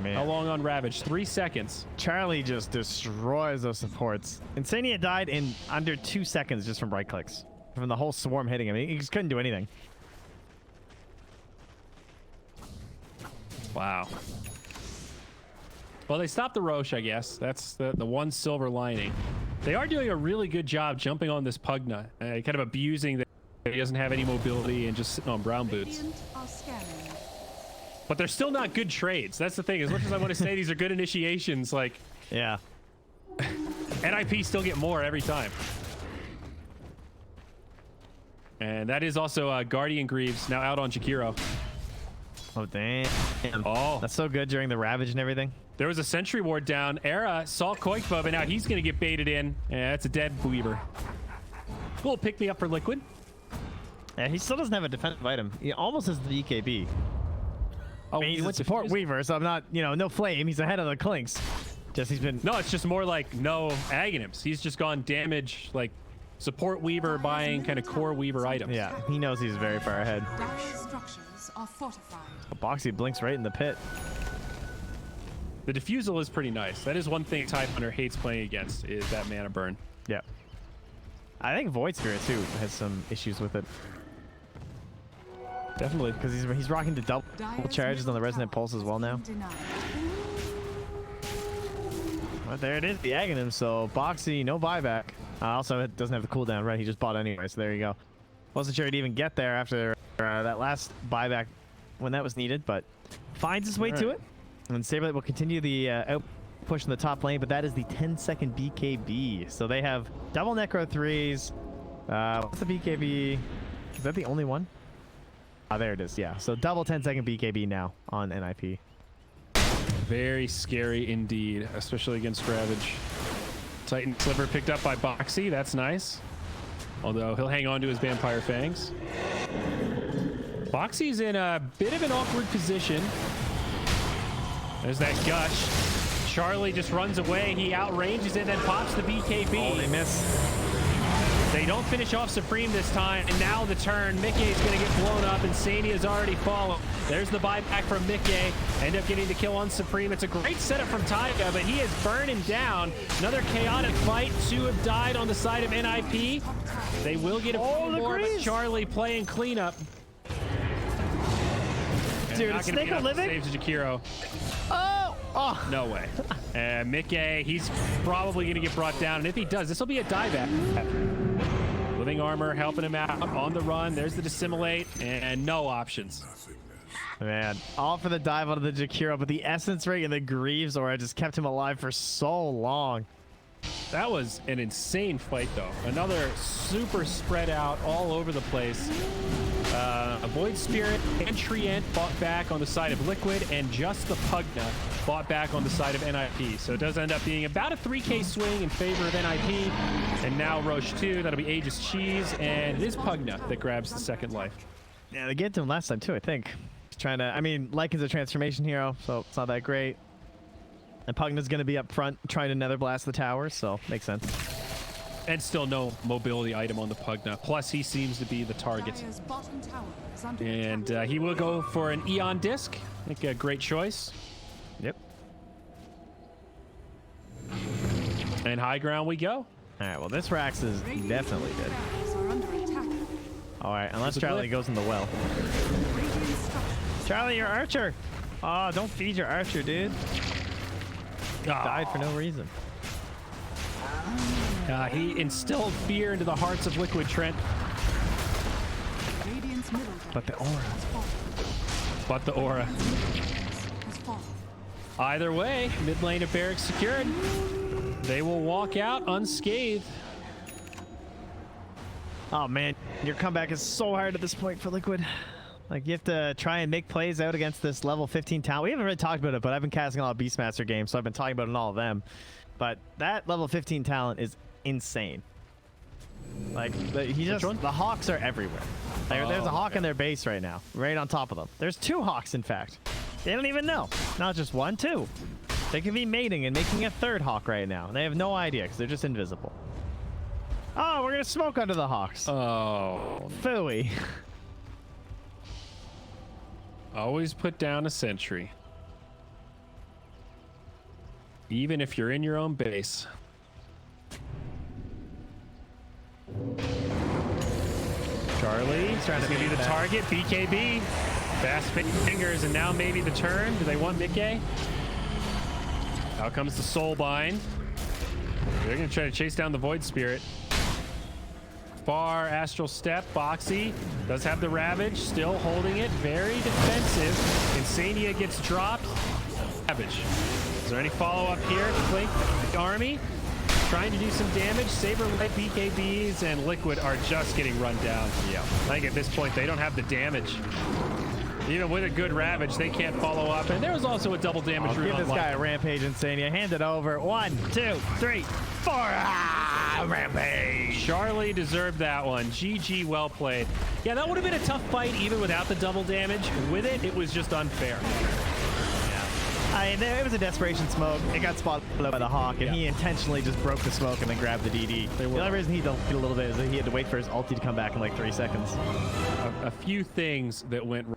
Man. How long on Ravage? 3 seconds. Charlie just destroys those supports. Insania died in under 2 seconds just from right clicks. From the whole swarm hitting him. He just couldn't do anything. Wow. Well, they stopped the Roche, I guess. That's the one silver lining. They are doing a really good job jumping on this Pugna. Kind of abusing that he doesn't have any mobility and just sitting on brown boots. Radiant are scanning. But they're still not good trades. That's the thing. As much as I want to say these are good initiations, like, Yeah. NiP still get more every time. And that is also Guardian Greaves now out on Jakiro. Oh, damn. Oh. That's so good during the Ravage and everything. There was a Sentry Ward down. Era saw Koikba, but now he's going to get baited in. Yeah, that's a dead Weaver. Cool, pick me up for Liquid. Yeah, he still doesn't have a defensive item. He almost has the EKB. Oh, I mean, he's he a went to support Fizz. Weaver, so I'm not, no flame. He's ahead of the Clinks. Just he's been... No, it's just more like no Aghanims. He's just gone damage, like support Weaver buying kind of core Weaver items. Yeah, he knows he's very far ahead. Dire's structures are fortified. Boxy blinks right in the pit. The Diffusal is pretty nice. That is one thing Tide Hunter hates playing against, is that mana burn. Yeah. I think Void Spirit, too, has some issues with it. Definitely. Because he's rocking the double charges on the resonant pulse as well now. But there it is, the Aghanim. So Bo3, no buyback. Also, it doesn't have the cooldown, right? He just bought anyway, so there you go. Wasn't sure he'd even get there after that last buyback when that was needed, but finds his way to it. And Saberlight will continue the out push in the top lane, but that is the 10-second BKB. So they have double Necro 3s. What's the BKB? Is that the only one? Ah, there it is, yeah. So double 10-second BKB now on NiP. Very scary indeed, especially against Ravage. Titan Sliver picked up by Bo3. That's nice. Although he'll hang on to his Vampire Fangs. Bo3's in a bit of an awkward position. There's that gush. Charlie just runs away. He outranges it, then pops the BKB. Oh, they miss. They don't finish off Supreme this time, and now the turn. Mickey's going to get blown up, and Sania's already fallen. There's the buyback from Mickey. End up getting the kill on Supreme. It's a great setup from Taiga, but he has burned him down. Another chaotic fight. 2 have died on the side of NiP. They will get a few more, but Charlie playing cleanup. Dude, it's Snake a living? Saves Jakiro. Oh! Oh! No way. And Mickey, he's probably going to get brought down, and if he does, this will be a dieback. Living Armor helping him out on the run. There's the Dissimulate, and no options. Man, all for the dive onto the Jakiro, but the Essence Ring and the Greaves Aura just kept him alive for so long. That was an insane fight, though. Another super spread out all over the place. A Void Spirit and Treant fought back on the side of Liquid, and just the Pugna fought back on the side of NiP. So it does end up being about a 3k swing in favor of NiP. And now Roche 2, that'll be Aegis Cheese, and it is Pugna that grabs the second life. Yeah, they get to him last time too, I think. He's trying to, I mean, Lycan's a transformation hero, so it's not that great. And Pugna's going to be up front trying to nether blast the towers, so makes sense. And still no mobility item on the Pugna. Plus, he seems to be the target. And he will go for an Eon Disc. I think a great choice. Yep. And high ground we go. All right, well, this Rax is definitely dead. All right, unless Charlie goes in the well. Charlie, your archer. Oh, don't feed your archer, dude. Died for no reason. He instilled fear into the hearts of Liquid Trent. But the aura. But the aura. Either way, mid lane of Barracks secured. They will walk out unscathed. Oh man, your comeback is so hard at this point for Liquid. Like, you have to try and make plays out against this level 15 talent. We haven't really talked about it, but I've been casting a lot of Beastmaster games, so I've been talking about it in all of them. But that level 15 talent is insane. Like, the Hawks are everywhere. There's a Hawk in their base right now, right on top of them. There's 2 Hawks, in fact. They don't even know. Not just 1, 2. They could be mating and making a 3rd Hawk right now. They have no idea because they're just invisible. Oh, we're going to smoke under the Hawks. Oh. Phooey. Always put down a sentry. Even if you're in your own base. Charlie is going to be the target. BKB. Fast fingers, and now maybe the turn. Do they want Mickey? Out comes the Soul Bind. They're going to try to chase down the Void Spirit. Far Astral Step. Bo3 does have the Ravage, still holding it. Very defensive. Insania gets dropped. Ravage. Is there any follow-up here? Blink Army trying to do some damage. Saberlight, BKBs, and Liquid are just getting run down. Yeah. I think at this point they don't have the damage. Even with a good Ravage, they can't follow up. And there was also a double damage route. Give this guy a Rampage, Insania. Hand it over. 1, 2, 3, 4. Ah, Rampage. Charlie deserved that one. GG, well played. Yeah, that would have been a tough fight even without the double damage. With it, it was just unfair. It was a desperation smoke. It got spotted by the Hawk, and he intentionally just broke the smoke and then grabbed the DD. The only reason he delayed a little bit is that he had to wait for his ulti to come back in like 3 seconds. A few things that went wrong.